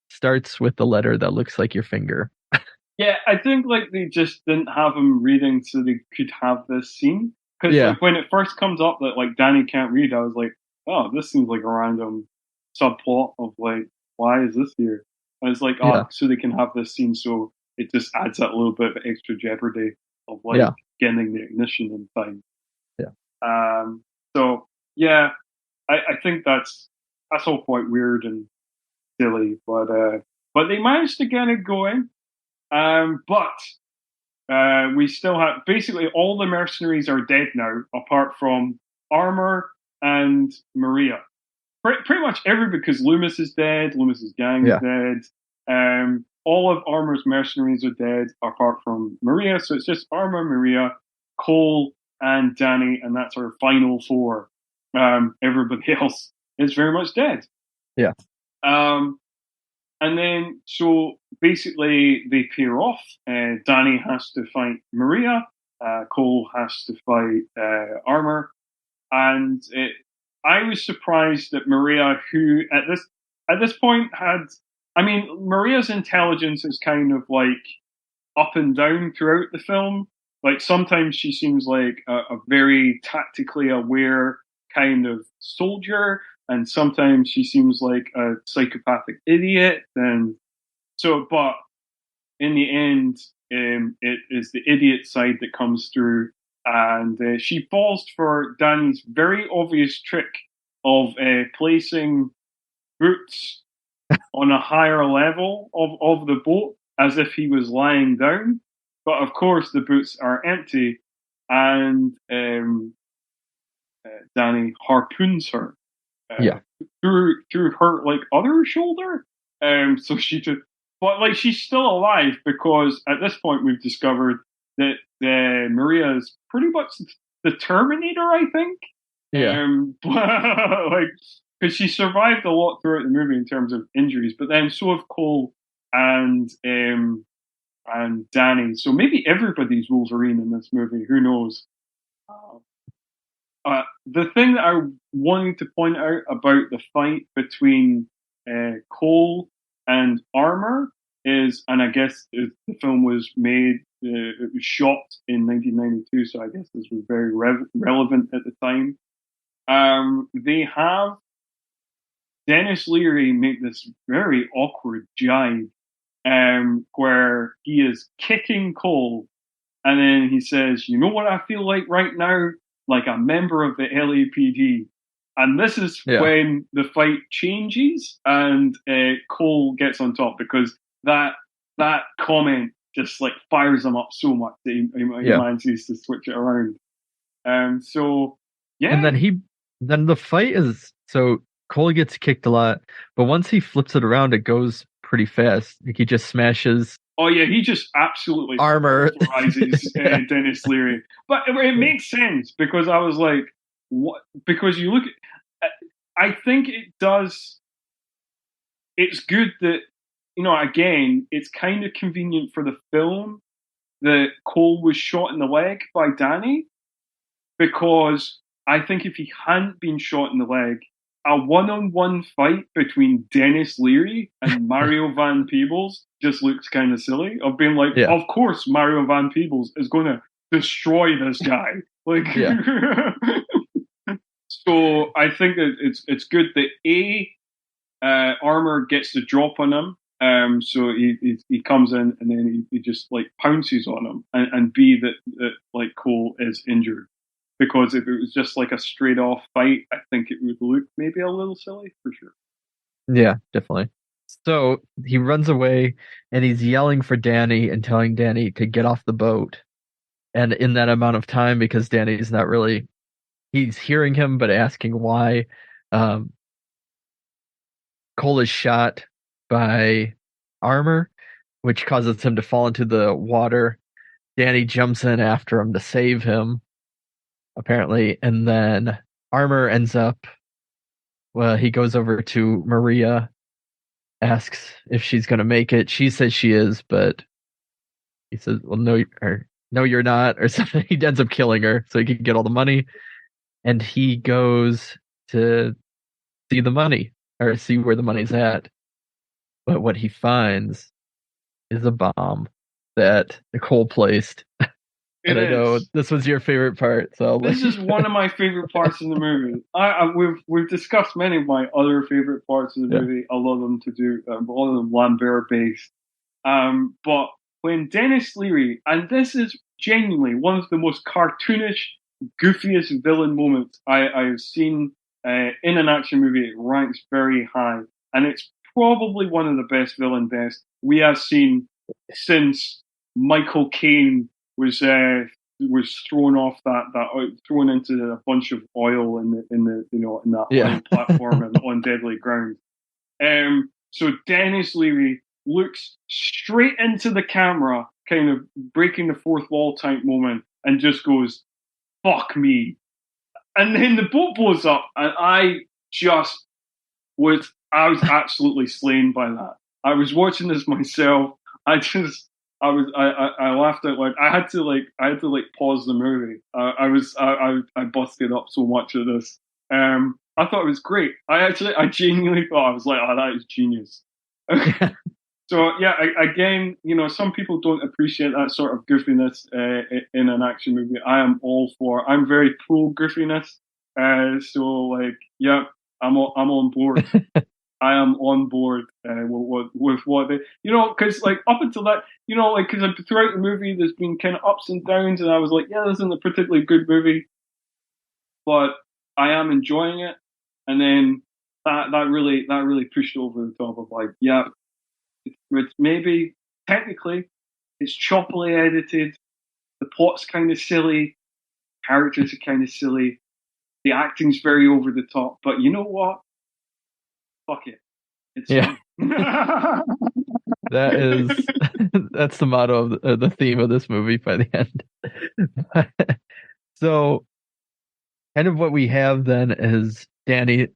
Speaker 2: starts with the letter that looks like your finger.
Speaker 1: Yeah, I think like they just didn't have him reading so they could have this scene. Because like, when it first comes up that like Danny can't read, I was like, oh, this seems like a random subplot of like, why is this here? And it's like, so they can have this scene, so it just adds that little bit of extra jeopardy of like getting the ignition in time.
Speaker 2: Yeah.
Speaker 1: So yeah, I think that's all quite weird and silly, but they managed to get it going. But we still have basically all the mercenaries are dead now, apart from Armor and Maria. Pretty much everybody, because Loomis is dead, Loomis's gang is dead. All of Armor's mercenaries are dead, apart from Maria. So it's just Armor, Maria, Cole, and Danny, and that's our final four. Everybody else is very much dead.
Speaker 2: Yeah.
Speaker 1: And then, so basically, they pair off. Danny has to fight Maria. Cole has to fight Armor. And I was surprised that Maria, who at this point had, I mean, Maria's intelligence is kind of like up and down throughout the film. Like sometimes she seems like a very tactically aware kind of soldier, and sometimes she seems like a psychopathic idiot. And so, but in the end, it is the idiot side that comes through, and she falls for Danny's very obvious trick of placing Boots on a higher level of the boat as if he was lying down. But of course, the boots are empty, and Danny harpoons her through her like other shoulder. So she just, but like she's still alive, because at this point we've discovered that Maria is pretty much the Terminator, I think. Like, because she survived a lot throughout the movie in terms of injuries, but then so have Cole and Danny. So maybe everybody's Wolverine in this movie. Who knows? The thing that I wanted to point out about the fight between Cole and Armor is, and I guess the film was made, it was shot in 1992, so I guess this was very relevant at the time. They have Dennis Leary make this very awkward jibe, where he is kicking Cole, and then he says, "You know what I feel like right now? Like a member of the LAPD." And this is when the fight changes, and Cole gets on top, because that comment just like fires him up so much that he manages to switch it around. So yeah,
Speaker 2: and then the fight is, so Cole gets kicked a lot, but once he flips it around, it goes pretty fast. Like he just smashes.
Speaker 1: Oh yeah, he just absolutely
Speaker 2: Armor
Speaker 1: rises Dennis Leary. But it makes sense, because I was like, what? Because you look at, I think it does. It's good that, you know, again, it's kind of convenient for the film that Cole was shot in the leg by Danny, because I think if he hadn't been shot in the leg, a one-on-one fight between Dennis Leary and Mario Van Peebles just looks kind of silly. Of being like, of course Mario Van Peebles is going to destroy this guy. Like, so I think that it's good that Armor gets the drop on him. So he comes in and then he just like pounces on him, and B, that like Cole is injured. Because if it was just like a straight off fight, I think it would look maybe a little silly, for sure.
Speaker 2: Yeah, definitely. So he runs away and he's yelling for Danny and telling Danny to get off the boat. And in that amount of time, because Danny's not really, he's hearing him, but asking why, Cole is shot by Armor, which causes him to fall into the water. Danny jumps in after him to save him, apparently, and then Armor ends up, well, he goes over to Maria asks if she's going to make it. She says she is, but he says, well, no, you're not, or something. He ends up killing her so he can get all the money. And he goes to see the money, or see where the money's at. But what he finds is a bomb that Nicole placed. And I know this was your favorite part, so
Speaker 1: this is one of my favorite parts of the movie. We've discussed many of my other favorite parts of the movie. A lot of them a lot of them Lambert based. But when Dennis Leary, and this is genuinely one of the most cartoonish, goofiest villain moments I've seen in an action movie. It ranks very high, and it's probably one of the best villain deaths we have seen since Michael Caine was thrown off thrown into a bunch of oil in that oil platform and on deadly ground. So Dennis Leary looks straight into the camera, kind of breaking the fourth wall type moment, and just goes, "Fuck me." And then the boat blows up, and I was absolutely slain by that. I was watching this myself. I laughed out loud. I had to pause the movie. I busted up so much of this. I thought it was great. I genuinely thought, I was like, oh, that is genius. So yeah, again, some people don't appreciate that sort of goofiness in an action movie. I am all for. I'm very pro goofiness. So like, yeah, I'm on board. I am on board with what they, because like up until that, because throughout the movie there's been kind of ups and downs, and I was like, yeah, this isn't a particularly good movie, but I am enjoying it. And then that really pushed over the top of like, yeah, it's maybe technically it's choppily edited, the plot's kind of silly, characters are kind of silly, the acting's very over the top, but you know what? Fuck it. It's fun.
Speaker 2: That's the motto of the theme of this movie by the end. So kind of what we have then is Danny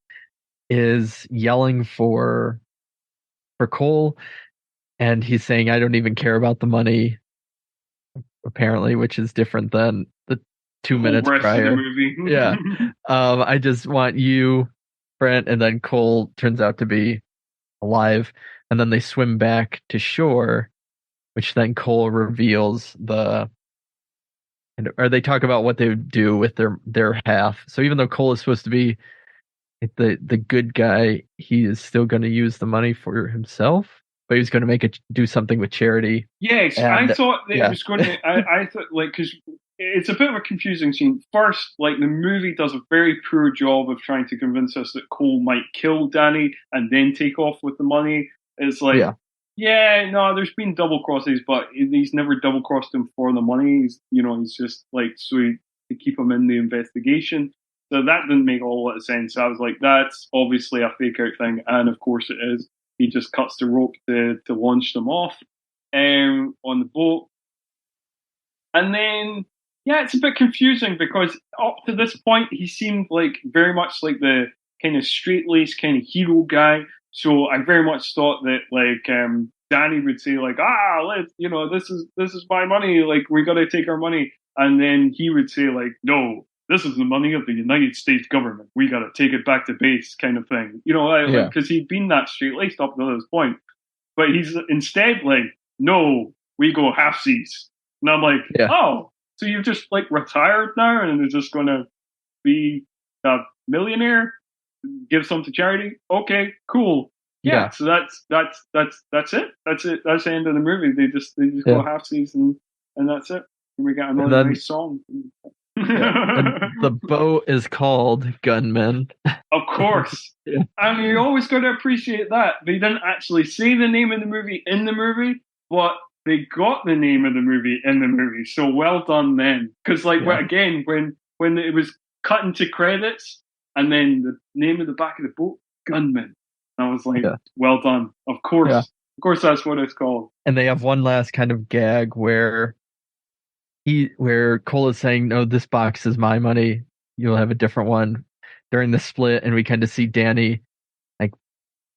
Speaker 2: is yelling for Cole, and he's saying, I don't even care about the money, apparently, which is different than the 2 minutes prior.
Speaker 1: Of the movie.
Speaker 2: Yeah. I just want you, Brent, and then Cole turns out to be alive, and then they swim back to shore, which then Cole reveals or they talk about what they would do with their half. So even though Cole is supposed to be the good guy, he is still going to use the money for himself, but he's going to do something with charity.
Speaker 1: Yes, I thought that it was going to. I thought, like, because it's a bit of a confusing scene. First, like, the movie does a very poor job of trying to convince us that Cole might kill Danny and then take off with the money. It's like, no, there's been double crosses, but he's never double crossed him for the money. He's just like, to keep him in the investigation. So that didn't make a whole lot of sense. I was like, that's obviously a fake out thing, and of course it is. He just cuts the rope to launch them off on the boat. And then, yeah, it's a bit confusing because up to this point, he seemed like very much like the kind of straight-laced kind of hero guy. So I very much thought that like Danny would say like, this is my money. Like, we got to take our money. And then he would say like, no, this is the money of the United States government. We got to take it back to base, kind of thing. Because he'd been that straight-laced up to this point. But he's instead like, no, we go halfsies. And I'm like, oh, so you've just like retired now and they're just going to be a millionaire, give some to charity? Okay, cool. Yeah. So that's it. That's it. That's the end of the movie. They just go halfsies and that's it. And we got another nice song.
Speaker 2: The boat is called Gunmen.
Speaker 1: Of course. I mean, you always got to appreciate that. They didn't actually say the name of the movie in the movie, but they got the name of the movie in the movie. So well done then. Because again, when it was cut into credits and then the name of the back of the boat, Gunmen. I was like, well done. Of course. Yeah. Of course that's what it's called.
Speaker 2: And they have one last kind of gag where Cole is saying, no, this box is my money. You'll have a different one during the split. And we kind of see Danny like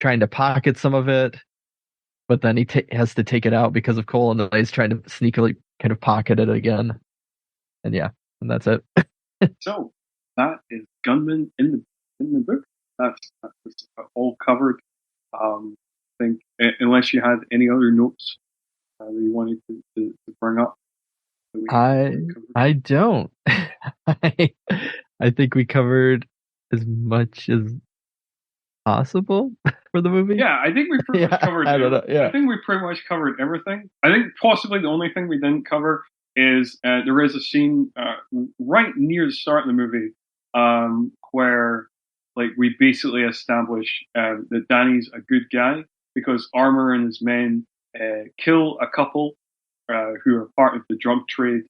Speaker 2: trying to pocket some of it, but then he has to take it out because of Cole, and then he's trying to sneakily kind of pocket it again. And and that's it.
Speaker 1: So that is Gunmen in the book. That's all covered. I think unless you had any other notes that you wanted to bring up.
Speaker 2: I don't. I think we covered as much as possible for the movie.
Speaker 1: Yeah, I think we pretty much covered.
Speaker 2: I don't know. Yeah.
Speaker 1: I think we pretty much covered everything. I think possibly the only thing we didn't cover is there is a scene right near the start of the movie where like we basically establish that Danny's a good guy because Armour and his men kill a couple who are part of the drug trade,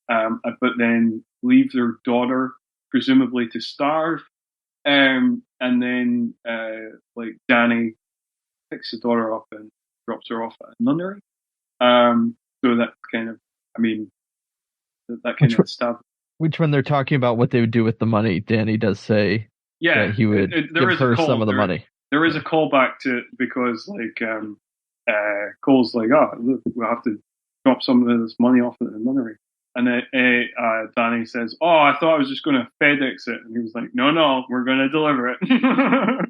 Speaker 1: but then leave their daughter presumably to starve. And then like Danny picks the daughter up and drops her off at a nunnery. So that kind of, I mean, that kind of stuff.
Speaker 2: Which when they're talking about what they would do with the money, Danny does say that he would give her some of the money.
Speaker 1: There is a callback to because like Cole's like, oh, look, we'll have to drop some of this money off at the nunnery. And then Danny says, oh, I thought I was just going to FedEx it. And he was like, no, we're going to deliver it.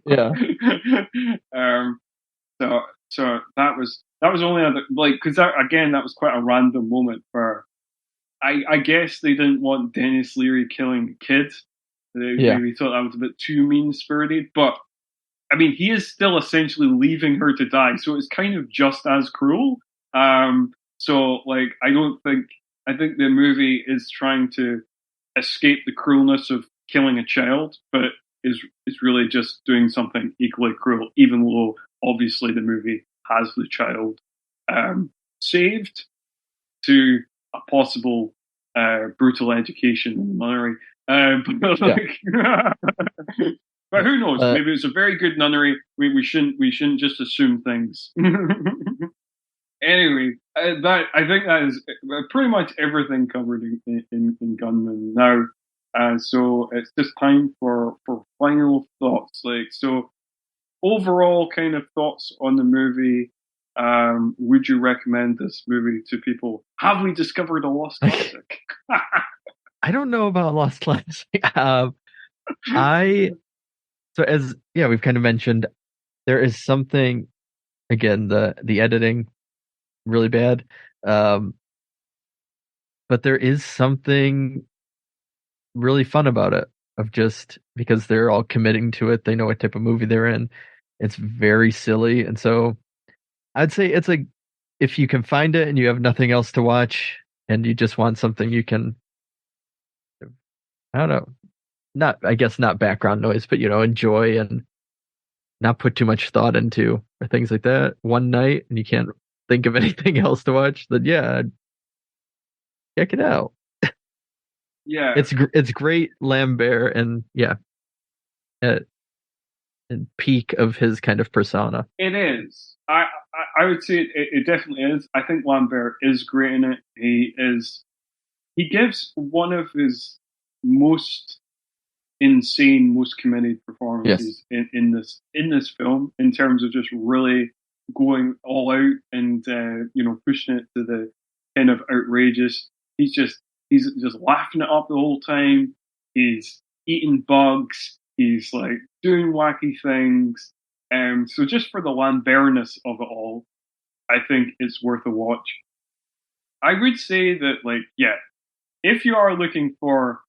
Speaker 2: Yeah.
Speaker 1: So that was only other, like, because that was quite a random moment for, I guess they didn't want Dennis Leary killing the kid. They maybe thought that was a bit too mean-spirited. But, I mean, he is still essentially leaving her to die. So it's kind of just as cruel. So, like, I think the movie is trying to escape the cruelness of killing a child, but is really just doing something equally cruel, even though obviously the movie has the child saved to a possible brutal education in the nunnery. But who knows? Maybe it's a very good nunnery. We shouldn't just assume things. Anyway, I think that is pretty much everything covered in Gunmen now. So it's just time for final thoughts. Like, so overall kind of thoughts on the movie. Would you recommend this movie to people? Have we discovered a lost classic?
Speaker 2: I don't know about lost classic. We've kind of mentioned, there is something, again, the editing really bad, but there is something really fun about it, of just because they're all committing to it, they know what type of movie they're in. It's very silly, and so I'd say it's like, if you can find it and you have nothing else to watch and you just want something you can, I don't know, not background noise, but enjoy and not put too much thought into, or things like that, one night, and you can't think of anything else to watch, then check it out.
Speaker 1: Yeah,
Speaker 2: it's great Lambert, and at peak of his kind of persona.
Speaker 1: It is. I would say it definitely is. I think Lambert is great in it. He gives one of his most insane, most committed performances in this film, in terms of just really going all out and pushing it to the kind of outrageous. He's just laughing it up the whole time. He's eating bugs. He's like doing wacky things. So just for the Lambertness of it all, I think it's worth a watch. I would say that, if you are looking for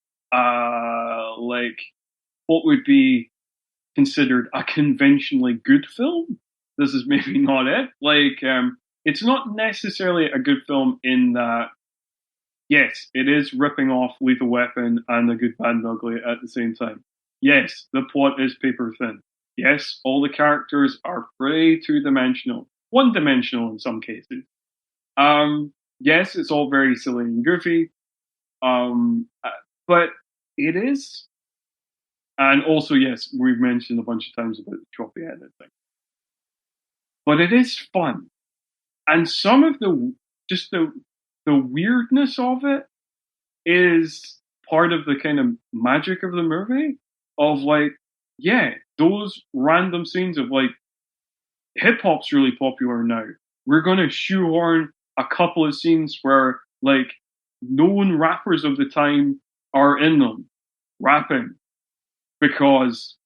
Speaker 1: what would be considered a conventionally good film, this is maybe not it. It's not necessarily a good film in that, yes, it is ripping off Lethal Weapon and The Good, Bad and Ugly at the same time. Yes, the plot is paper thin. Yes, all the characters are pretty two-dimensional. One-dimensional in some cases. Yes, it's all very silly and goofy. But it is. And also, yes, we've mentioned a bunch of times about the choppy editing. But it is fun. And some of the weirdness of it is part of the kind of magic of the movie, of those random scenes of hip hop's really popular now. We're going to shoehorn a couple of scenes where like known rappers of the time are in them rapping because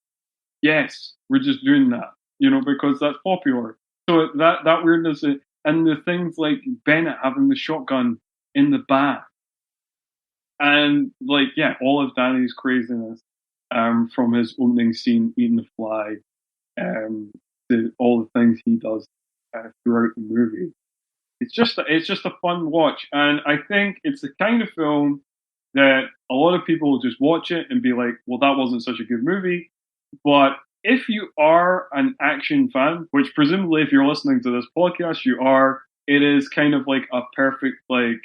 Speaker 1: yes, we're just doing that, because that's popular. So that weirdness, and the things like Bennett having the shotgun in the bath, and like all of Danny's craziness, from his opening scene eating the fly, all the things he does throughout the movie. It's just a fun watch, and I think it's the kind of film that a lot of people will just watch it and be like, "Well, that wasn't such a good movie." But if you are an action fan, which presumably if you're listening to this podcast, you are, it is kind of like a perfect like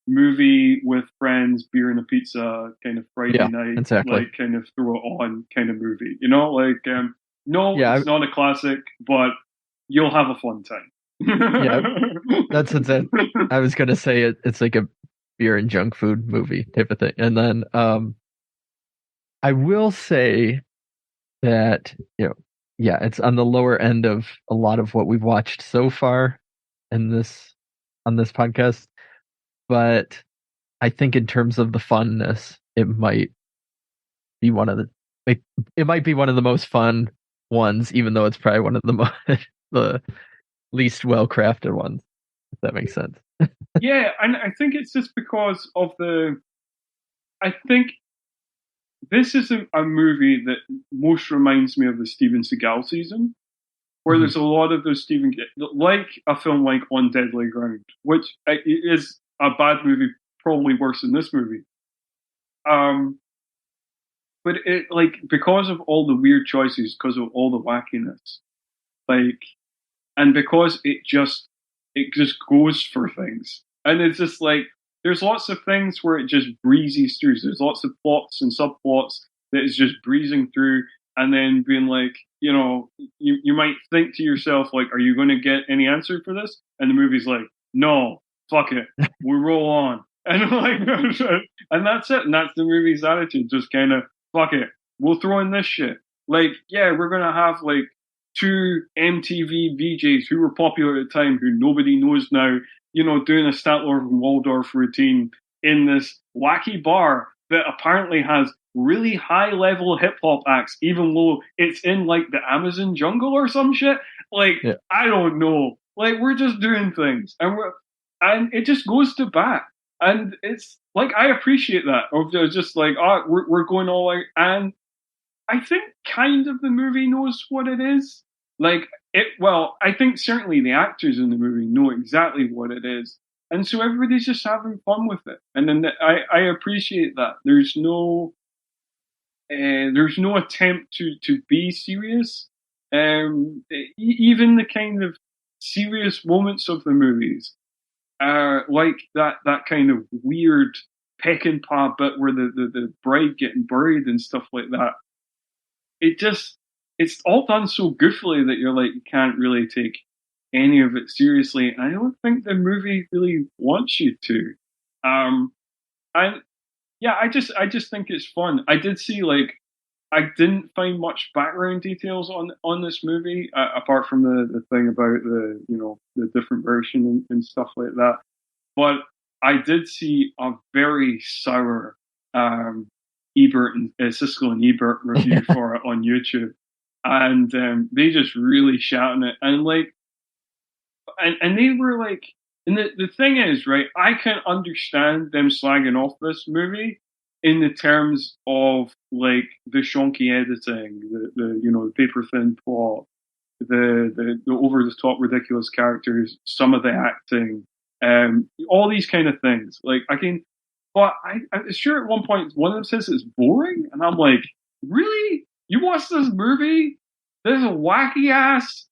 Speaker 1: movie with friends, beer and a pizza, kind of Friday night,
Speaker 2: exactly.
Speaker 1: like kind of throw it on kind of movie. It's not a classic, but you'll have a fun time.
Speaker 2: That's it. I was gonna say it's like a beer and junk food movie type of thing. And then I will say that it's on the lower end of a lot of what we've watched so far on this podcast. But I think in terms of the funness, it might be one of the most fun ones, even though it's probably one of the least well crafted ones, if that makes sense.
Speaker 1: Yeah, and I think it's just because of I think this is a movie that most reminds me of the Steven Seagal season, where there's a lot of those like a film like On Deadly Ground, which is a bad movie, probably worse than this movie. But it because of all the weird choices, because of all the wackiness, and because it just goes for things, and it's just like there's lots of things where it just breezes through. So there's lots of plots and subplots that is just breezing through, and then being like, you might think to yourself like, are you going to get any answer for this? And the movie's like, no, fuck it, we roll on, and and that's it, and that's the movie's attitude, just kind of fuck it, we'll throw in this shit. Like, we're gonna have like two MTV VJs who were popular at the time, who nobody knows now, doing a Statler and Waldorf routine in this wacky bar that apparently has really high level hip hop acts, even though it's in like the Amazon jungle or some shit. I don't know. Like, we're just doing things, and it just goes to bat. And it's like, I appreciate that. Of just like, we're going all out. And I think kind of the movie knows what it is. I think certainly the actors in the movie know exactly what it is. And so everybody's just having fun with it. And then I appreciate that. There's no attempt to be serious. Even the kind of serious moments of the movies, like that kind of weird peck and paw bit where the bride getting buried and stuff like that. It's all done so goofily that you're like, you can't really take any of it seriously. And I don't think the movie really wants you to. I just think it's fun. I did see I didn't find much background details on this movie, apart from the thing about the different version and stuff like that. But I did see a very sour Ebert and Siskel and Ebert review for it on YouTube, and they just really shouting it, and and they were like, and the thing is, right, I can understand them slagging off this movie in the terms of like the shonky editing, the paper thin plot, the over the top ridiculous characters, some of the acting, all these kind of things. Like, I can, but I'm sure at one point one of them says it's boring, and I'm like, really? You watched this movie? This is a wacky ass,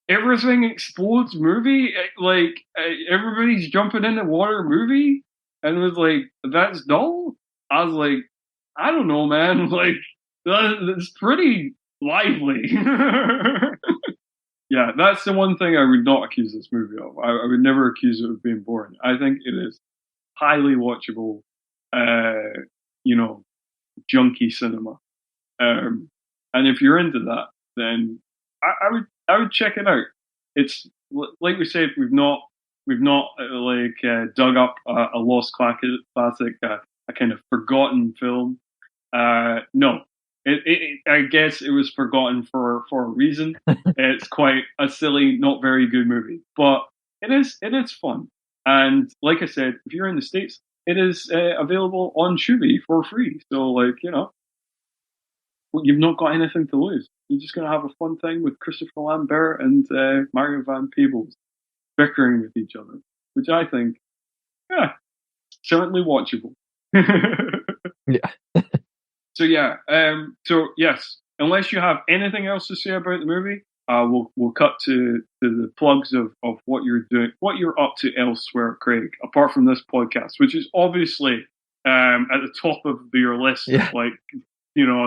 Speaker 1: everything explodes movie, everybody's jumping in the water movie, and it was like, that's dull? I was like, I don't know, man. Like, that's pretty lively. Yeah, that's the one thing I would not accuse this movie of. I would never accuse it of being boring. I think it is highly watchable, junky cinema. And if you're into that, then I would I would check it out. It's like we said, we've not dug up a lost classic, a kind of forgotten film. No, I guess it was forgotten for a reason. It's quite a silly, not very good movie, but it is fun. And like I said, if you're in the States, it is available on Tubi for free. So you've not got anything to lose. You're just going to have a fun time with Christopher Lambert and Mario Van Peebles bickering with each other, which I think, certainly watchable.
Speaker 2: Yeah.
Speaker 1: So yes, unless you have anything else to say about the movie, we'll cut to the plugs of what you're doing, what you're up to elsewhere, Craig, apart from this podcast, which is obviously at the top of your list,
Speaker 2: Yeah.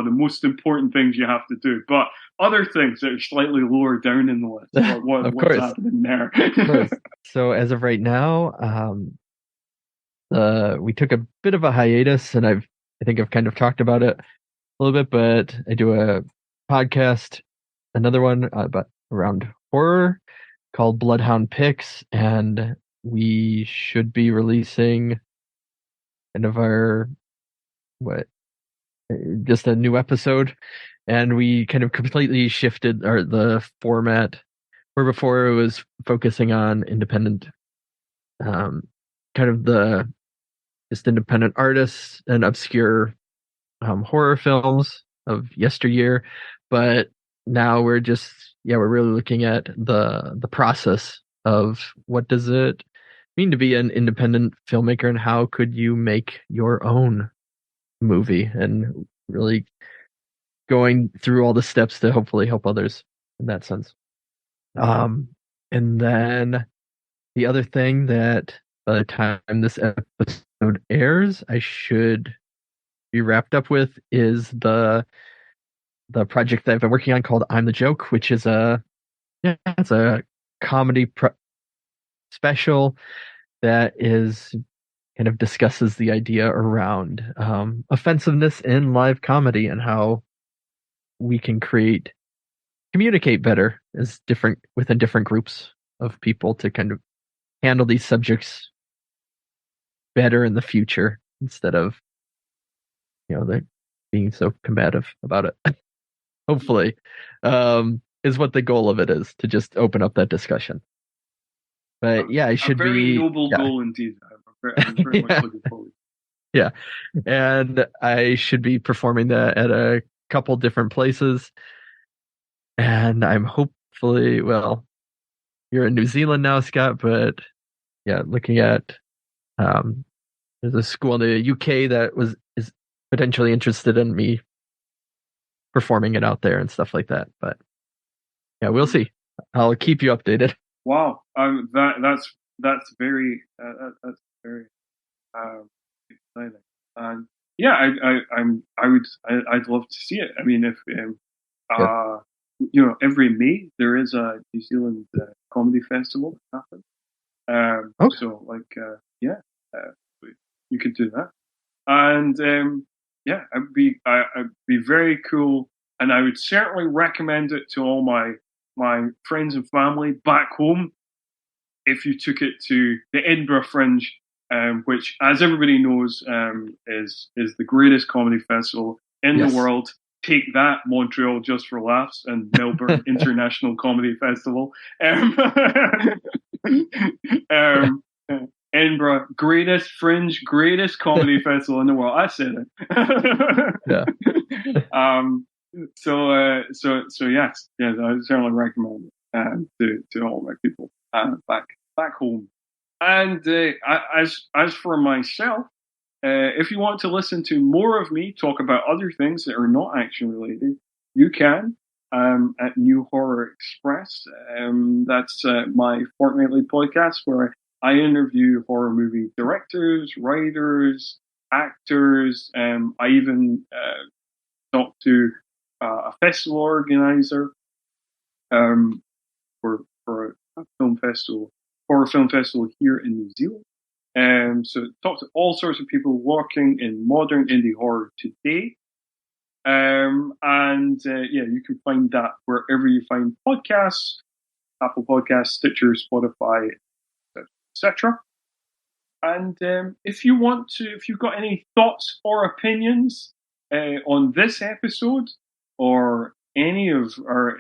Speaker 1: The most important things you have to do. But other things that are slightly lower down in the list, what's happening there?
Speaker 2: Of course. So as of right now, we took a bit of a hiatus, and I think I've kind of talked about it a little bit, but I do a podcast, another one about around horror called Bloodhound Picks, and we should be releasing kind of just a new episode, and we kind of completely shifted the format, where before it was focusing on independent, kind of just independent artists and obscure horror films of yesteryear, but now we're really looking at the process of what does it mean to be an independent filmmaker, and how could you make your own movie, and really going through all the steps to hopefully help others in that sense. And then the other thing that by the time this episode airs, I should be wrapped up with is the project that I've been working on called I'm the Joke, which is it's a comedy special that is kind of discusses the idea around offensiveness in live comedy, and how we can communicate better within different groups of people to kind of handle these subjects better in the future, instead of they being so combative about it. Hopefully, is what the goal of it is, to just open up that discussion. But I should be
Speaker 1: a very noble goal indeed. I'm very much looking forward.
Speaker 2: Yeah, and I should be performing that at a couple different places, and I'm hopefully, you're in New Zealand now, Scott, but looking at there's a school in the UK that is potentially interested in me performing it out there and stuff like that. But we'll see. I'll keep you updated.
Speaker 1: Wow, that's very exciting. And I'd love to see it. I mean, if every May there is a New Zealand comedy festival that happens.
Speaker 2: Okay.
Speaker 1: So you could do that, and I'd be very cool, and I would certainly recommend it to all my friends and family back home if you took it to the Edinburgh Fringe, which, as everybody knows, is the greatest comedy festival in the world. Take that, Montreal Just for Laughs and Melbourne International Comedy Festival. Edinburgh, greatest Fringe, greatest comedy festival in the world. I said it. So yes, I certainly recommend it to all my people back home. And as for myself, if you want to listen to more of me talk about other things that are not action related, you can at New Horror Express. That's my fortnightly podcast where I interview horror movie directors, writers, actors. I even talk to a festival organizer for a film festival, horror film festival here in New Zealand. So talk to all sorts of people working in modern indie horror today. You can find that wherever you find podcasts, Apple Podcasts, Stitcher, Spotify, etc. And if you've got any thoughts or opinions on this episode or any of our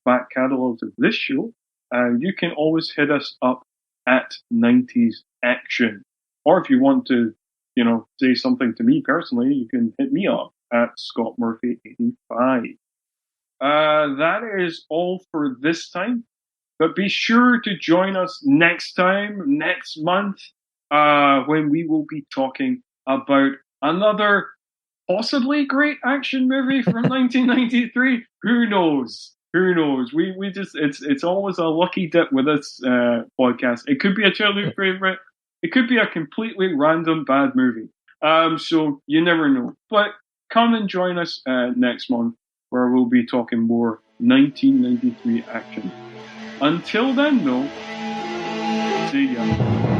Speaker 1: back catalogs of this show, you can always hit us up at 90s Action. Or if you want to, say something to me personally, you can hit me up at ScottMurphy85. That is all for this time. But be sure to join us next month, when we will be talking about another possibly great action movie from 1993. Who knows? We just, it's always a lucky dip with this podcast. It could be a childhood favorite. It could be a completely random bad movie. So you never know. But come and join us next month, where we'll be talking more 1993 action. Until then, though, see ya.